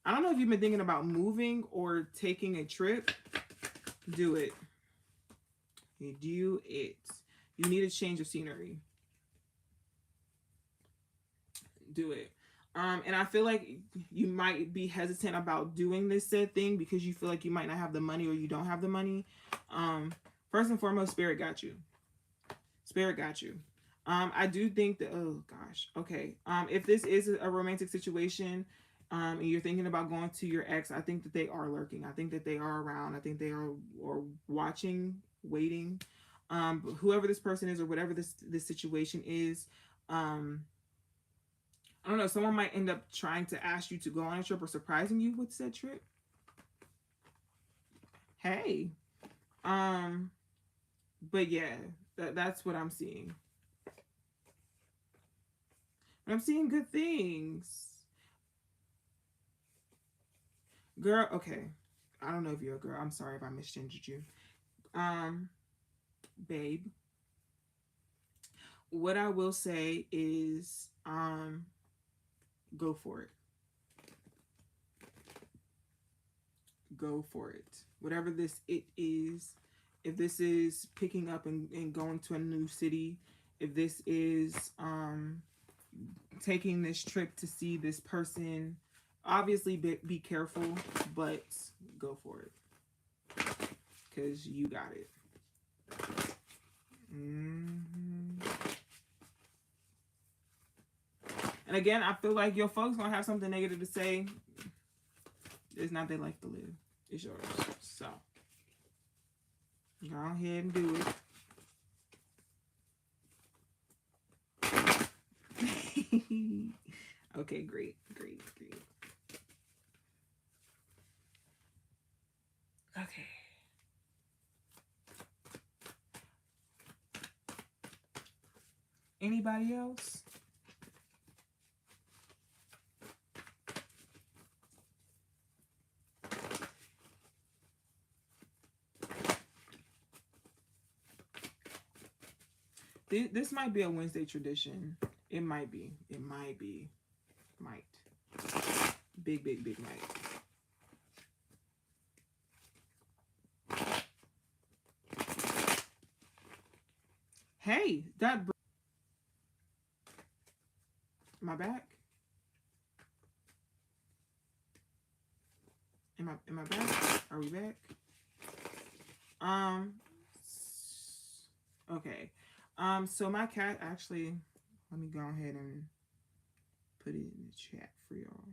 I don't know if you've been thinking about moving or taking a trip. Do it. Do it. You need a change of scenery. Do it. And I feel like you might be hesitant about doing this said thing because you feel like you might not have the money or you don't have the money. First and foremost, Spirit got you. Spirit got you. I do think that, oh gosh, okay. If this is a romantic situation, and you're thinking about going to your ex, I think that they are lurking. I think that they are around. I think they are watching, waiting. Whoever this person is or whatever this situation is, I don't know, someone might end up trying to ask you to go on a trip or surprising you with said trip. Hey. But yeah, that's what I'm seeing. I'm seeing good things. Girl, okay. I don't know if you're a girl. I'm sorry if I misgendered you. Babe. What I will say is, go for it. Go for it. Whatever it is, if this is picking up and going to a new city, if this is taking this trip to see this person, obviously be careful, but go for it. Because you got it. And again, I feel like your folks gonna have something negative to say. It's not their life to live. It's yours. So go ahead and do it. Okay, great. Okay. Anybody else? This might be a Wednesday tradition. It might be. Might. Big might. Hey, that... Am I back? Am I back? Are we back? Okay. So my cat actually, let me go ahead and put it in the chat for y'all.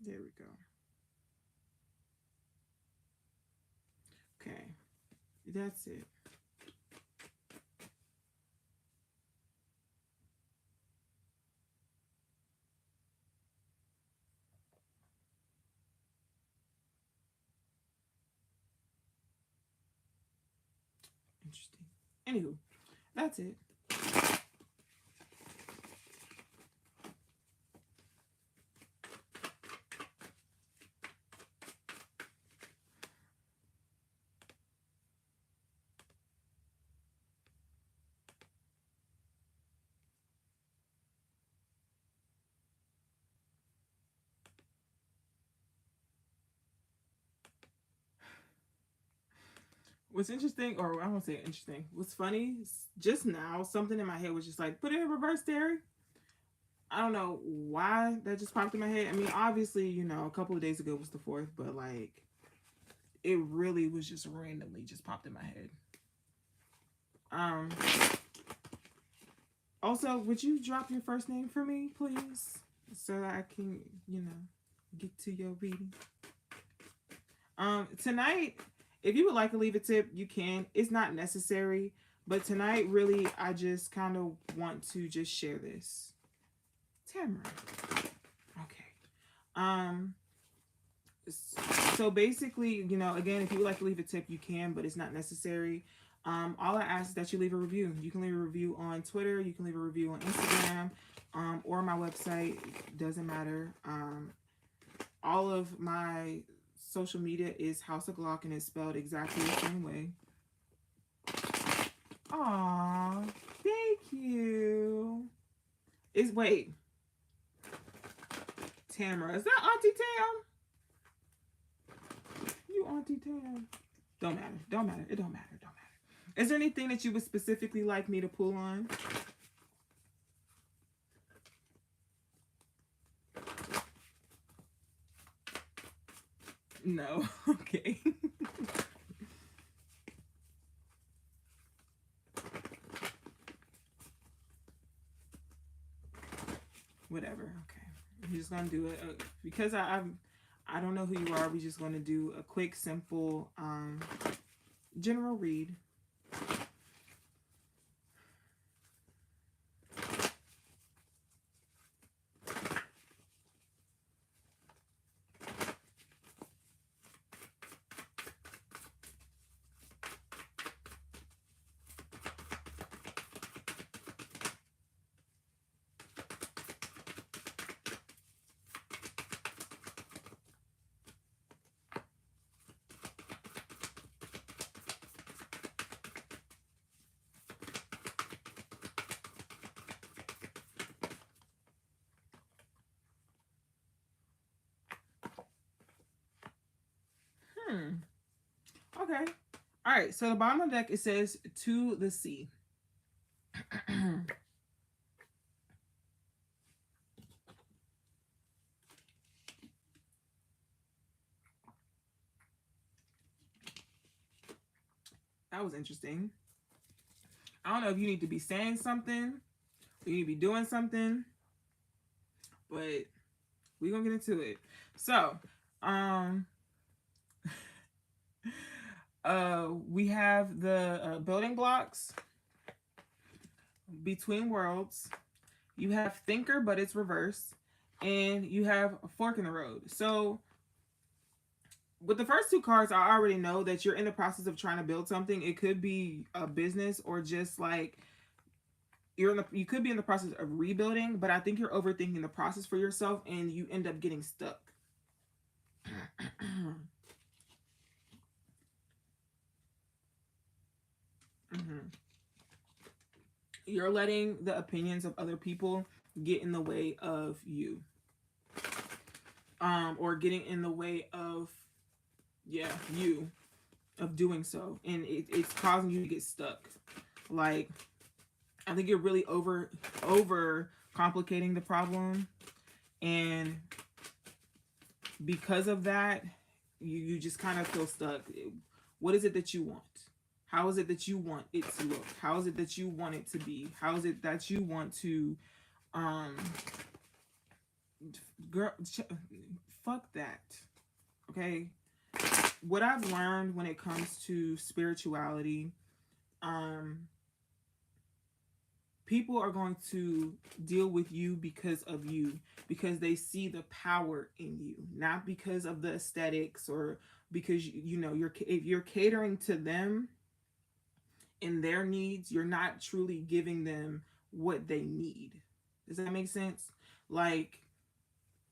There we go. Okay. That's it. Interesting. Anywho, that's it. What's interesting, or I won't say interesting, what's funny, just now, something in my head was just like, put it in reverse, Terry. I don't know why that just popped in my head. I mean, obviously, you know, a couple of days ago was the 4th, but like, it really was just randomly just popped in my head. Also, would you drop your first name for me, please? So that I can, you know, get to your reading. Tonight, if you would like to leave a tip, you can. It's not necessary. But tonight, really, I just kind of want to just share this. Tamara. Okay. So basically, you know, again, if you would like to leave a tip, you can, but it's not necessary. All I ask is that you leave a review. You can leave a review on Twitter. You can leave a review on Instagram, or my website. Doesn't matter. All of my social media is HausOfGlock, and it's spelled exactly the same way. Aw, thank you. Wait, Tamara, is that Auntie Tam? You Auntie Tam. Don't matter. It don't matter. Is there anything that you would specifically like me to pull on? No. Okay. Whatever. Okay. I'm just gonna do it because I don't know who you are. We're just gonna do a quick, simple, general read. All right, so the bottom of the deck, it says to the sea. That was interesting. I don't know if you need to be saying something or you need to be doing something, but we're going to get into it. So, we have the building blocks, between worlds. You have thinker, but it's reverse. And you have a fork in the road. So with the first two cards, I already know that you're in the process of trying to build something. It could be a business or just like you could be in the process of rebuilding, but I think you're overthinking the process for yourself and you end up getting stuck. You're letting the opinions of other people get in the way of you. Or getting in the way of you of doing so, and it's causing you to get stuck. Like, I think you're really over complicating the problem, and because of that, you just kind of feel stuck. What is it that you want? How is it that you want it to look? How is it that you want it to be? How is it that you want to girl, fuck that. Okay? What I've learned when it comes to spirituality, people are going to deal with you because of you, because they see the power in you, not because of the aesthetics or because if you're catering to them and their needs, you're not truly giving them what they need. Does that make sense? Like,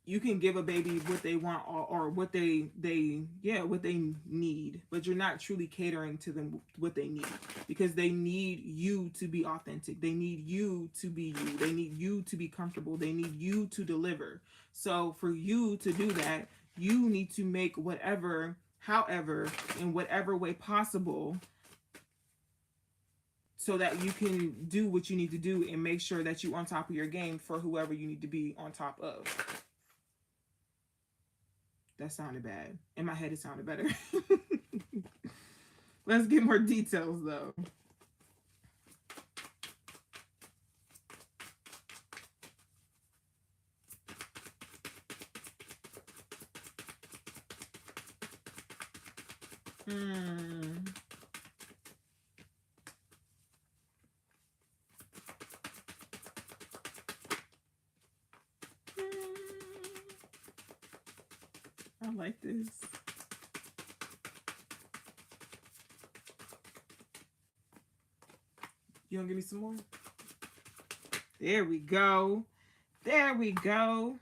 you can give a baby what they want or what they need, but you're not truly catering to them what they need, because they need you to be authentic. They need you to be you. They need you to be comfortable. They need you to deliver. So for you to do that, you need to make however, in whatever way possible, so that you can do what you need to do and make sure that you're on top of your game for whoever you need to be on top of. That sounded bad. In my head, it sounded better. Let's get more details, though. I like this. You gonna give me some more? There we go. There we go.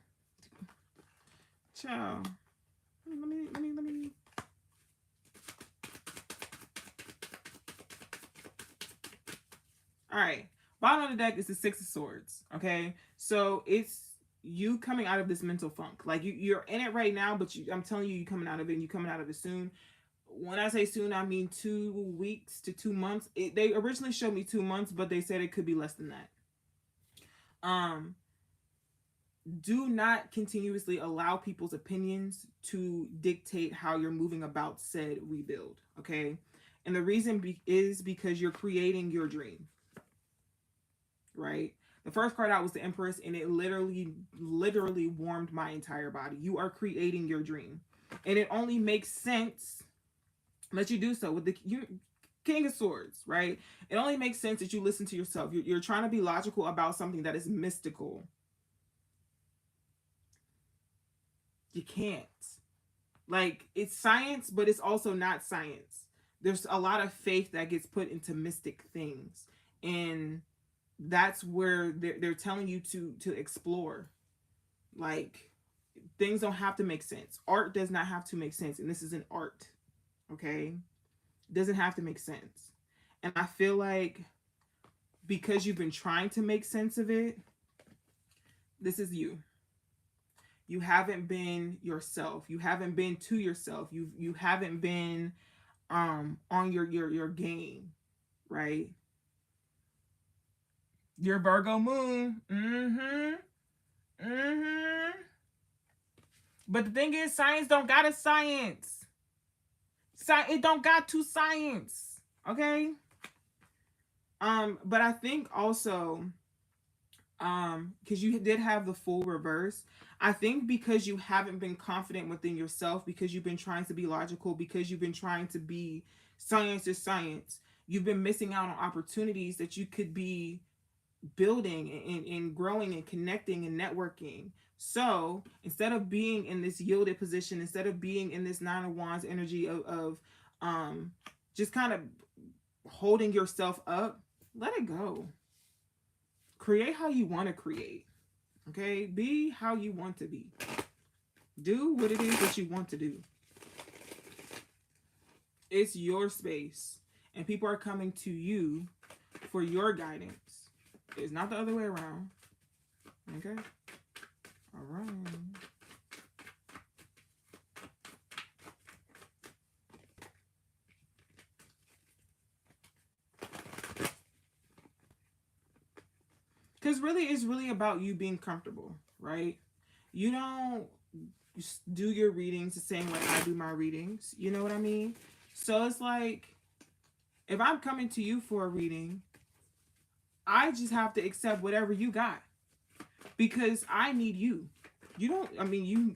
Ciao. Let me. All right. Bottom of the deck is the Six of Swords. Okay. So it's you coming out of this mental funk. Like you're in it right now, but I'm telling you, you're coming out of it, and you're coming out of it soon. When I say soon, I mean 2 weeks to 2 months. They originally showed me 2 months, but they said it could be less than that. Do not continuously allow people's opinions to dictate how you're moving about said rebuild. Okay. And the reason is because you're creating your dream. Right? The first card out was the Empress, and it literally warmed my entire body. You are creating your dream. And it only makes sense that you do so with the King of Swords, right? It only makes sense that you listen to yourself. You're trying to be logical about something that is mystical. You can't. Like, it's science, but it's also not science. There's a lot of faith that gets put into mystic things. And that's where they're telling you to explore. Like, things don't have to make sense. Art does not have to make sense. And this is an art. Okay? It doesn't have to make sense. And I feel like because you've been trying to make sense of it, this is you. You haven't been yourself. You haven't been to yourself. You haven't been on your game, right? Your Virgo moon. But the thing is, science don't got a science. It don't got to science. Okay? But I think also, because you did have the full reverse, I think because you haven't been confident within yourself, because you've been trying to be logical, because you've been trying to be science is science, you've been missing out on opportunities that you could be building and growing and connecting and networking. So instead of being in this yielded position, instead of being in this Nine of Wands energy of just kind of holding yourself up, let it go. Create how you want to create. Okay? Be how you want to be. Do what it is that you want to do. It's your space. And people are coming to you for your guidance. It's not the other way around. Okay? All right. Because really, it's really about you being comfortable, right? You don't do your readings the same way I do my readings. You know what I mean? So it's like, if I'm coming to you for a reading, I just have to accept whatever you got. Because I need you. You don't, I mean, you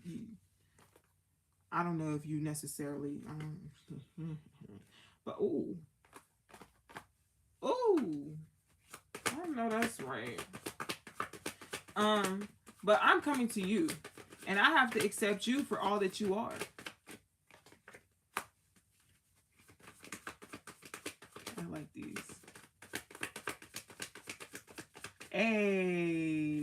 I don't know if you necessarily, but ooh. I know that's right. But I'm coming to you, and I have to accept you for all that you are. I like these. Hey.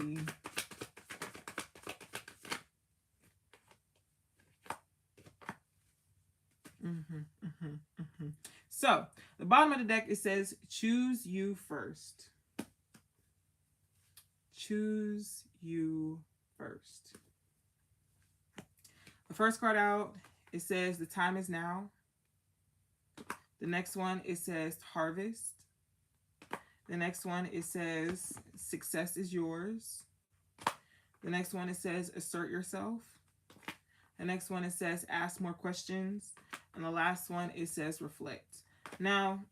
So, the bottom of the deck, it says, choose you first. Choose you first. The first card out, it says, the time is now. The next one, it says, harvest. The next one, it says, success is yours. The next one, it says, assert yourself. The next one, it says, ask more questions. And the last one, it says, reflect. Now,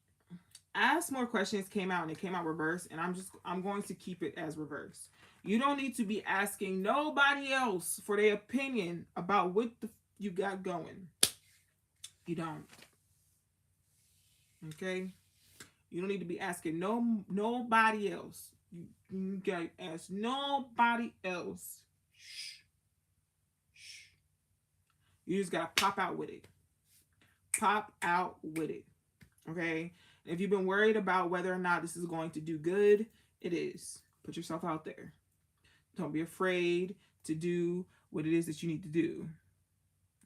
ask more questions came out, and it came out reverse, and I'm going to keep it as reverse. You don't need to be asking nobody else for their opinion about what you got going. You don't. Okay? You don't need to be asking nobody else. You gotta ask nobody else. Shh. Shh. You just gotta pop out with it. Pop out with it. Okay? If you've been worried about whether or not this is going to do good, it is. Put yourself out there. Don't be afraid to do what it is that you need to do.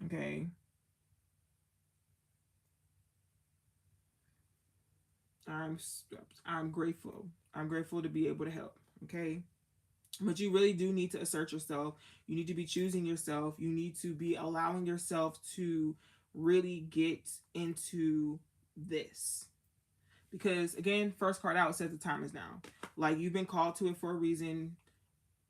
Okay? I'm grateful. I'm grateful to be able to help. Okay? But you really do need to assert yourself. You need to be choosing yourself. You need to be allowing yourself to really get into this. Because, again, first card out says the time is now. Like, you've been called to it for a reason.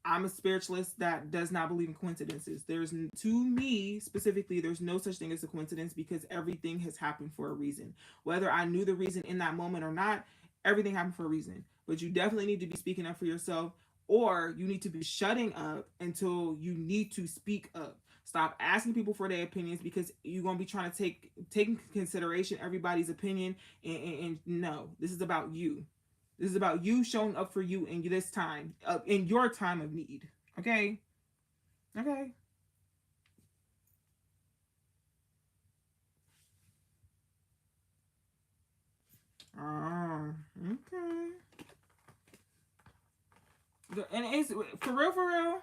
I'm a spiritualist that does not believe in coincidences. To me, specifically, there's no such thing as a coincidence, because everything has happened for a reason. Whether I knew the reason in that moment or not, everything happened for a reason. But you definitely need to be speaking up for yourself, or you need to be shutting up until you need to speak up. Stop asking people for their opinions, because you're going to be trying to take into consideration everybody's opinion. And no, this is about you. This is about you showing up for you in this time, in your time of need. Okay? Okay. Okay. And it's for real.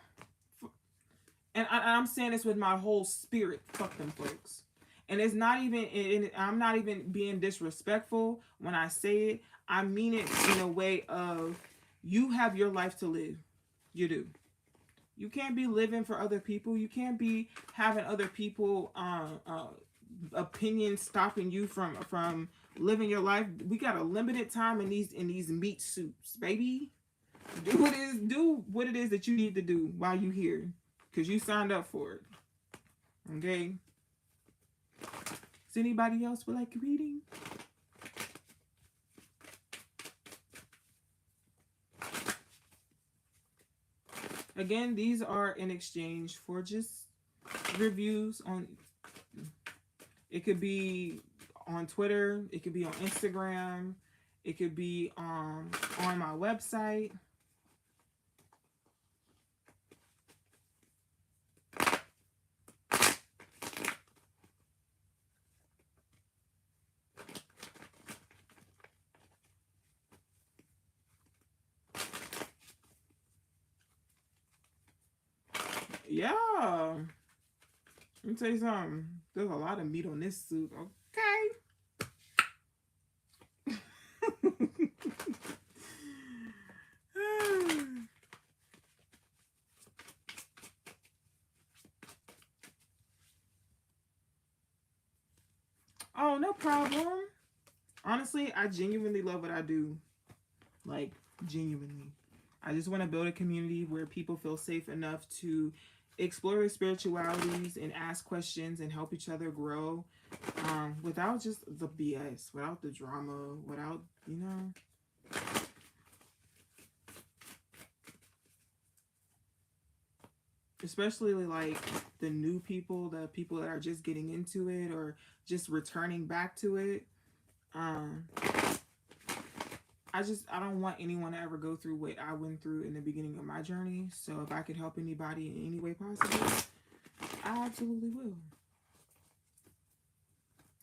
And I'm saying this with my whole spirit. Fuck them folks. And it's not even, I'm not even being disrespectful when I say it. I mean it in a way of, you have your life to live. You do. You can't be living for other people. You can't be having other people opinions stopping you from living your life. We got a limited time in these meat suits, baby. Do what it is that you need to do while you here, because you signed up for it. Okay. Does anybody else would like reading? Again, these are in exchange for just reviews on. It could be on Twitter. It could be on Instagram. It could be on my website. Yeah. Let me tell you something. There's a lot of meat on this suit. Okay. Oh, no problem. Honestly, I genuinely love what I do. Like, genuinely. I just want to build a community where people feel safe enough to explore their spiritualities and ask questions and help each other grow, without just the BS, without the drama, without, you know. Especially like the new people, the people that are just getting into it or just returning back to it. I don't want anyone to ever go through what I went through in the beginning of my journey. So if I could help anybody in any way possible, I absolutely will.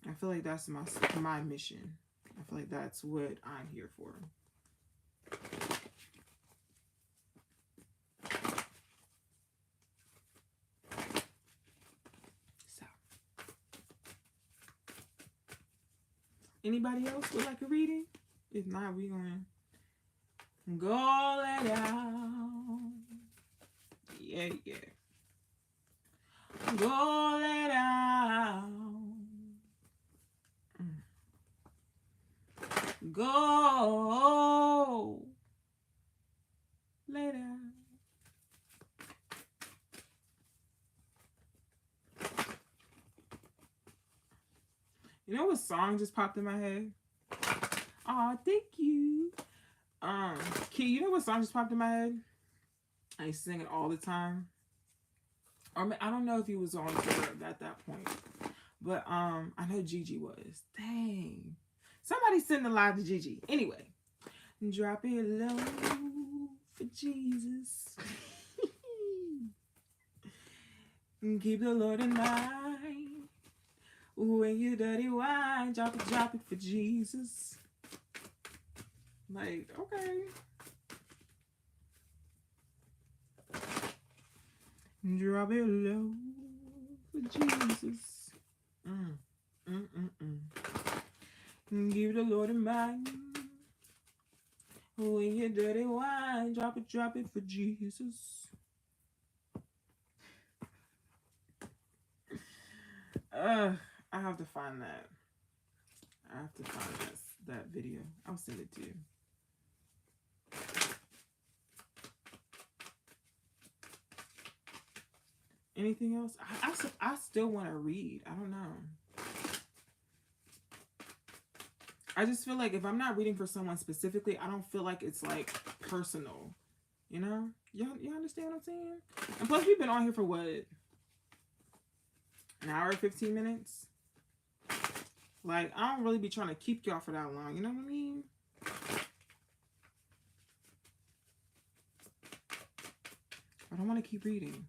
I feel like that's my mission. I feel like that's what I'm here for. So, anybody else would like a reading? If not, we're going to go let out. Yeah, yeah. Go let out. Go let out. You know what song just popped in my head? Oh, thank you. Key, you know what song just popped in my head? I sing it all the time. Or I don't know if he was on Twitter at that point, but I know Gigi was. Dang, somebody send a live to Gigi. Anyway, drop it low for Jesus. Keep the Lord in mind. When you dirty wine, drop it for Jesus. Like, okay. Drop it low for Jesus. Give the Lord in mind. When you dirty wine, drop it for Jesus. I have to find that. I have to find that video. I'll send it to you. Anything else? I still want to read. I don't know. I just feel like if I'm not reading for someone specifically, I don't feel like it's like personal. You know? You understand what I'm saying? And plus, we've been on here for what? An hour and 15 minutes? Like, I don't really be trying to keep y'all for that long. You know what I mean? I don't want to keep reading.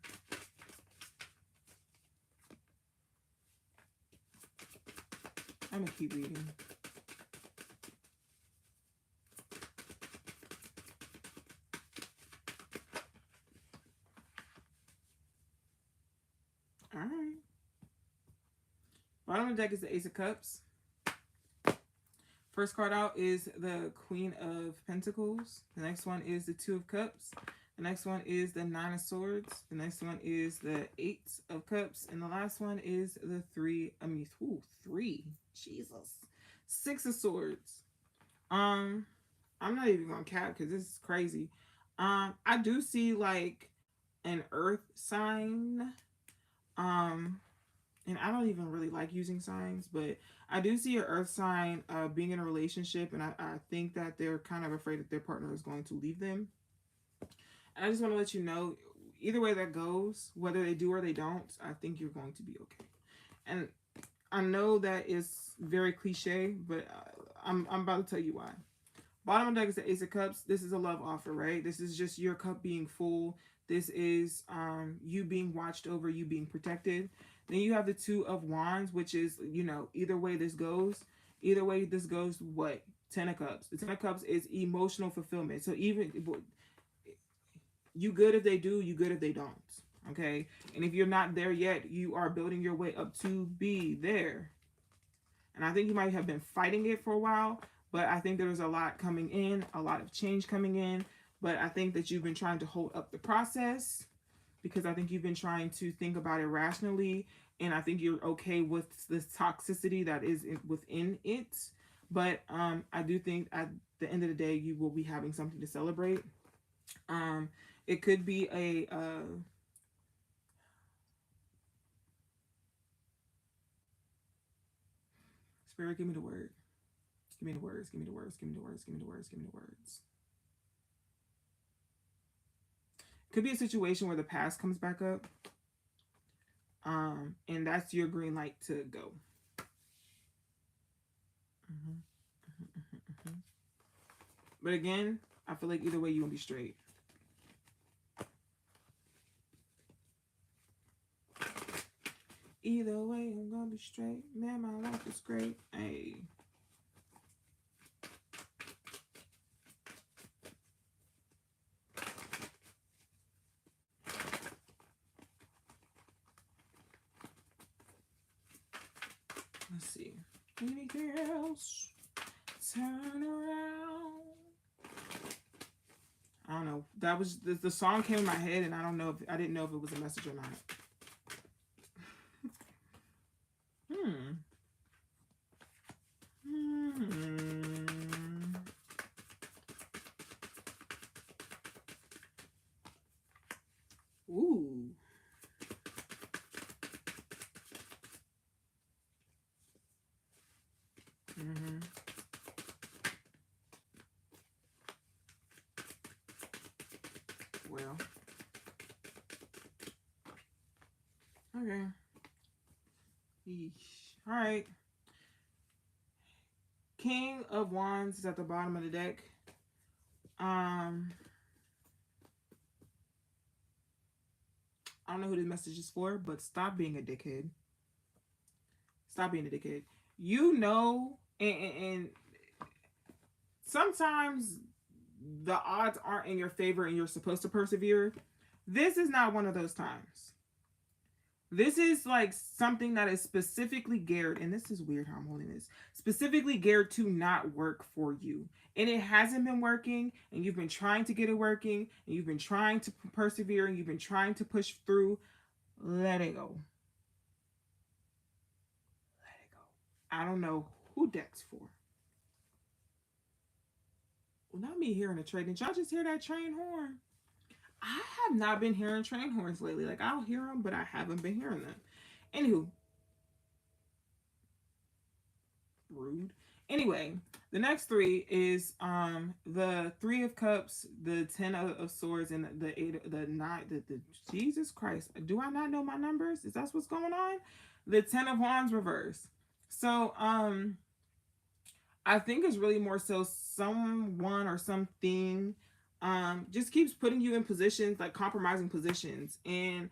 I'm going to keep reading. All right. Bottom of the deck is the Ace of Cups. First card out is the Queen of Pentacles. The next one is the Two of Cups. The next one is the Nine of Swords. The next one is the Eight of Cups. And the last one is the three. Jesus. Six of Swords. I'm not even gonna cap because this is crazy. I do see like an earth sign. And I don't even really like using signs, but I do see an earth sign being in a relationship, and I think that they're kind of afraid that their partner is going to leave them. And I just want to let you know, either way that goes, whether they do or they don't, I think you're going to be okay. And I know that is very cliche, but I'm about to tell you why. Bottom of the deck is the Ace of Cups. This is a love offer, right? This is just your cup being full. This is you being watched over, you being protected. Then you have the Two of Wands, which is, either way this goes, what? Ten of Cups. The Ten of Cups is emotional fulfillment. So even you good if they do, you good if they don't. Okay? And if you're not there yet, you are building your way up to be there. And I think you might have been fighting it for a while, but I think there's a lot coming in, a lot of change coming in. But I think that you've been trying to hold up the process because I think you've been trying to think about it rationally. And I think you're okay with the toxicity that is within it. But I do think at the end of the day, you will be having something to celebrate. It could be a... Spirit, give me the word. Give me the words, give me the words, give me the words, give me the words, give me the words. Could be a situation where the past comes back up. And that's your green light to go. But again, I feel like either way you're gonna be straight. Either way, I'm gonna be straight. Man, my life is great. Hey. Let's see. Anything else? Turn around. I don't know. That was the song came in my head, and I didn't know if it was a message or not. Ooh. Well. Okay. Eesh. All right. King of Wands is at the bottom of the deck. I don't know who this message is for, but stop being a dickhead. Stop being a dickhead. And sometimes the odds aren't in your favor and you're supposed to persevere. This is not one of those times. This is like something that is specifically geared, and this is weird how I'm holding this, specifically geared to not work for you. And it hasn't been working, and you've been trying to get it working, and you've been trying to persevere, and you've been trying to push through. Let it go. Let it go. I don't know who that's for. Well, not me hearing a train. Did y'all just hear that train horn? I have not been hearing train horns lately. Like, I'll hear them, but I haven't been hearing them. Anywho. Rude. Anyway, the next three is the Three of Cups, the Ten of Swords, and the Eight, the Nine, the Jesus Christ. Do I not know my numbers? Is that what's going on? The Ten of Wands reverse. So, I think it's really more so someone or something just keeps putting you in positions, like compromising positions. And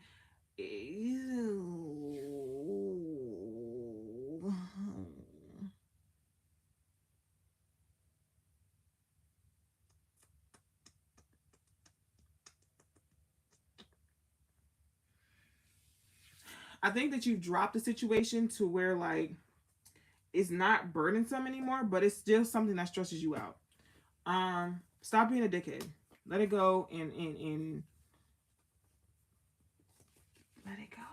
I think that you've dropped the situation to where, like, it's not burdensome anymore, but it's still something that stresses you out. Stop being a dickhead. Let it go and let it go.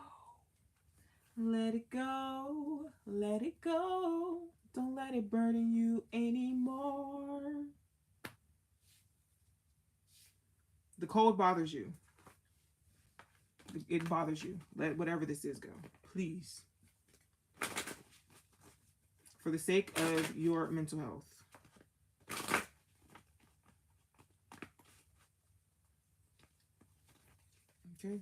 Let it go. Let it go. Don't let it burden you anymore. The cold bothers you. It bothers you. Let whatever this is go. Please. For the sake of your mental health. Okay.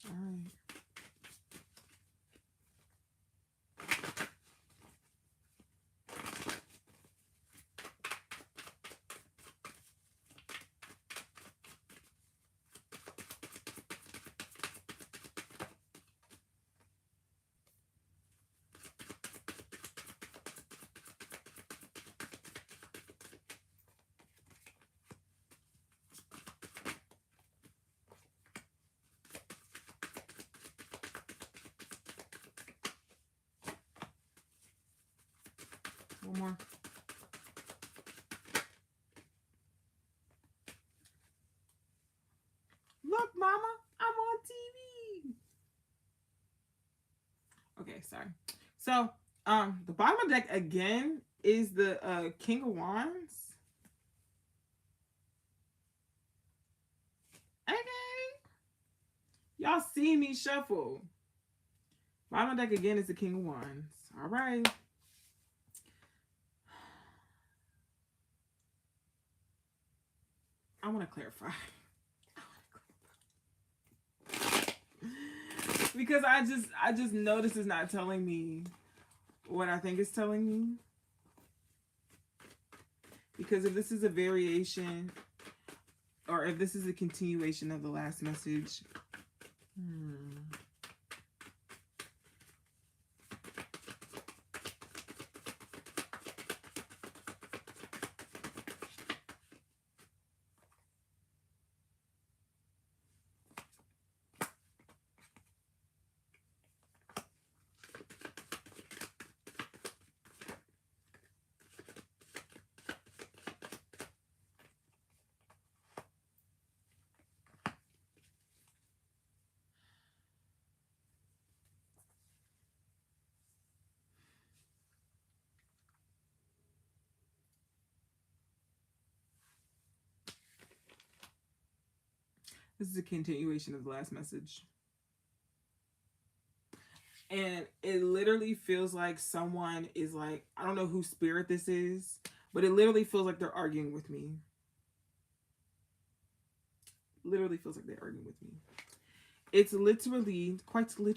All right. One more. Look, Mama, I'm on TV. Okay, sorry. So, the bottom of the deck again is the King of Wands. Okay. Y'all see me shuffle. Bottom of the deck again is the King of Wands. All right. I want to clarify. Because I just know this is not telling me what I think it's telling me. Because if this is a variation, or if this is a continuation of the last message, this is a continuation of the last message. And it literally feels like someone is like, I don't know whose spirit this is, but it literally feels like they're arguing with me. Literally feels like they're arguing with me. It's literally, quite honestly,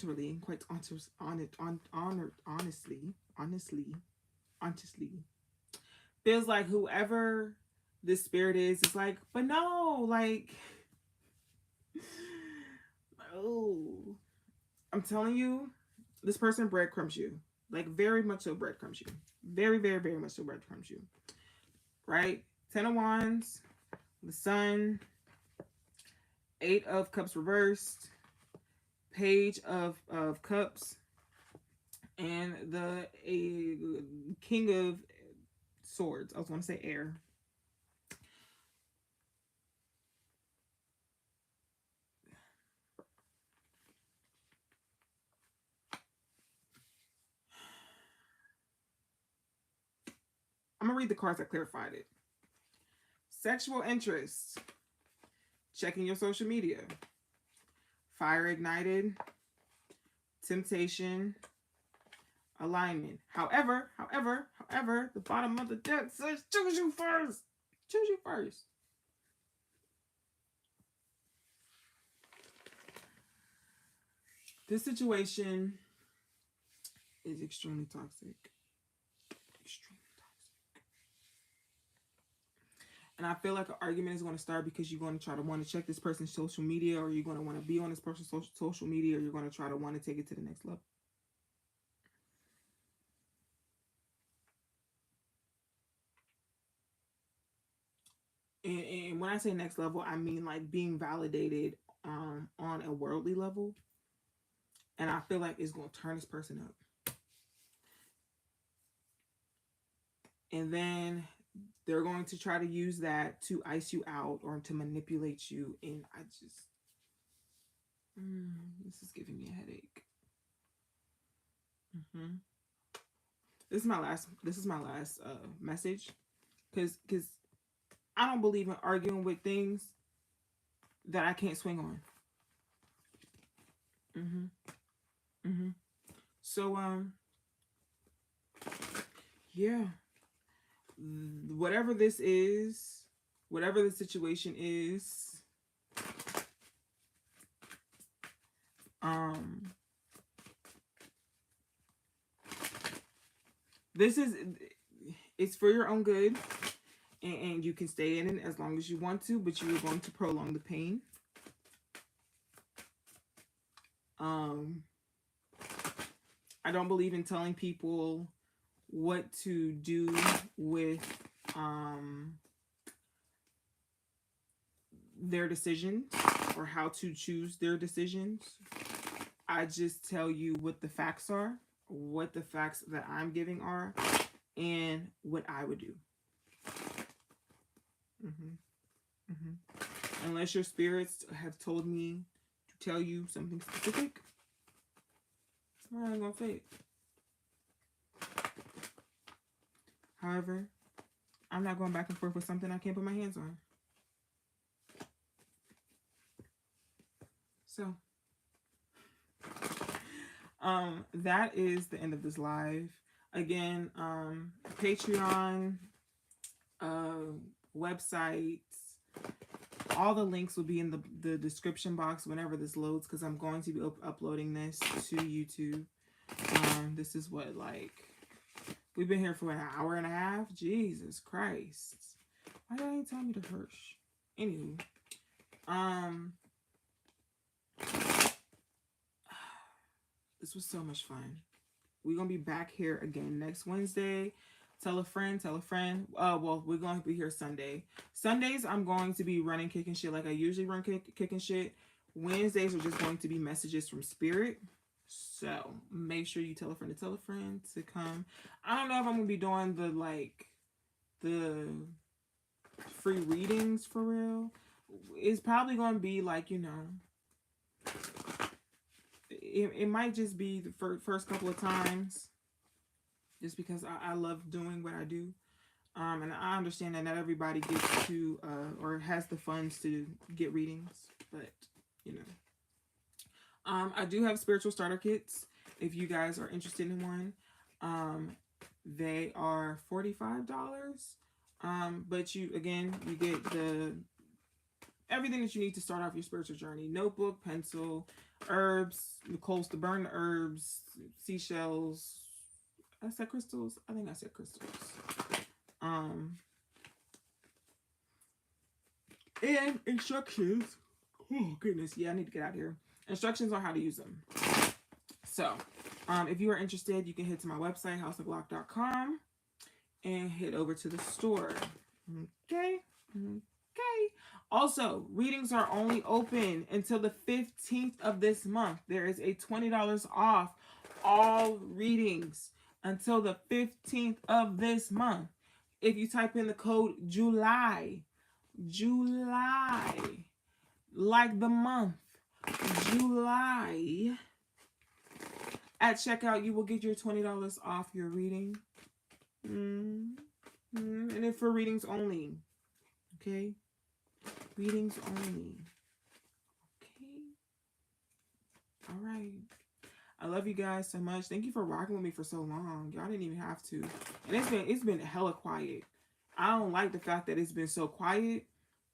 feels like whoever this spirit is like, but no, like, oh, I'm telling you, this person breadcrumbs you. Like, very much so breadcrumbs you. Very, very, very much so breadcrumbs you. Right? 10 of Wands, the Sun, 8 of Cups reversed, Page of Cups, and the King of Swords. I was going to say air. I'm going to read the cards that clarified it. Sexual interest. Checking your social media. Fire ignited. Temptation. Alignment. However, the bottom of the deck says choose you first. Choose you first. This situation is extremely toxic. Extremely toxic. And I feel like an argument is going to start because you're going to try to want to check this person's social media, or you're going to want to be on this person's social media, or you're going to try to want to take it to the next level. And when I say next level, I mean like being validated on a worldly level. And I feel like it's going to turn this person up. And then they're going to try to use that to ice you out or to manipulate you. And I just, this is giving me a headache. This is my last message, because I don't believe in arguing with things that I can't swing on. So yeah, whatever this is, whatever the situation is, this is, it's for your own good, and you can stay in it as long as you want to, but you are going to prolong the pain. I don't believe in telling people what to do with their decisions or how to choose their decisions. I just tell you what the facts are, what the facts that I'm giving are, and what I would do. Unless your spirits have told me to tell you something specific, I'm not gonna say it. However, I'm not going back and forth with something I can't put my hands on. So, that is the end of this live. Again, Patreon, websites, all the links will be in the description box whenever this loads, because I'm going to be uploading this to YouTube. This is what, like, we've been here for an hour and a half. Jesus Christ. Why did I tell me to hush? Anywho. This was so much fun. We're going to be back here again next Wednesday. Tell a friend, tell a friend. Well, we're going to be here Sunday. Sundays, I'm going to be running Kickin Shit like I usually run Kickin Shit. Wednesdays are just going to be messages from Spirit. So make sure you tell a friend to come. I don't know if I'm going to be doing the free readings for real. It's probably going to be like, you know, it might just be the first couple of times, just because I love doing what I do. And I understand that not everybody gets to or has the funds to get readings, but you know. I do have spiritual starter kits if you guys are interested in one. They are $45. But you get everything that you need to start off your spiritual journey. Notebook, pencil, herbs, coals to burn the herbs, seashells. I said crystals? I think I said crystals. And instructions. Oh, goodness. Yeah, I need to get out of here. Instructions on how to use them. So, if you are interested, you can head to my website, HausOfGlock.com, and head over to the store. Okay? Also, readings are only open until the 15th of this month. There is a $20 off all readings until the 15th of this month. If you type in the code July, like the month, July, at checkout, you will get your $20 off your reading. And if for readings only. Okay? Readings only. Okay? All right. I love you guys so much. Thank you for rocking with me for so long. Y'all didn't even have to. And it's been hella quiet. I don't like the fact that it's been so quiet.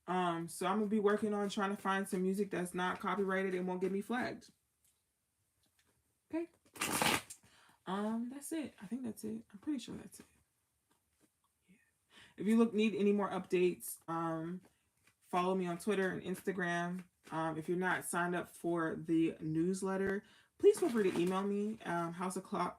So I'm gonna be working on trying to find some music that's not copyrighted and won't get me flagged. Okay. That's it. I think that's it. I'm pretty sure that's it. Yeah. If you need any more updates, follow me on Twitter and Instagram. If you're not signed up for the newsletter, please feel free to email me, HausOfGlock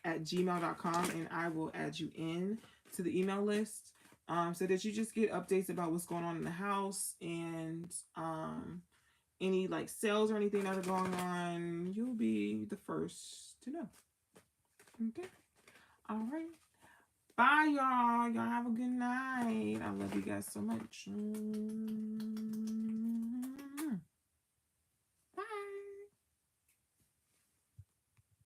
at gmail.com, and I will add you in to the email list, so that you just get updates about what's going on in the house, and any like sales or anything that are going on, you'll be the first to know. Okay. All right. Bye, y'all. Y'all have a good night. I love you guys so much.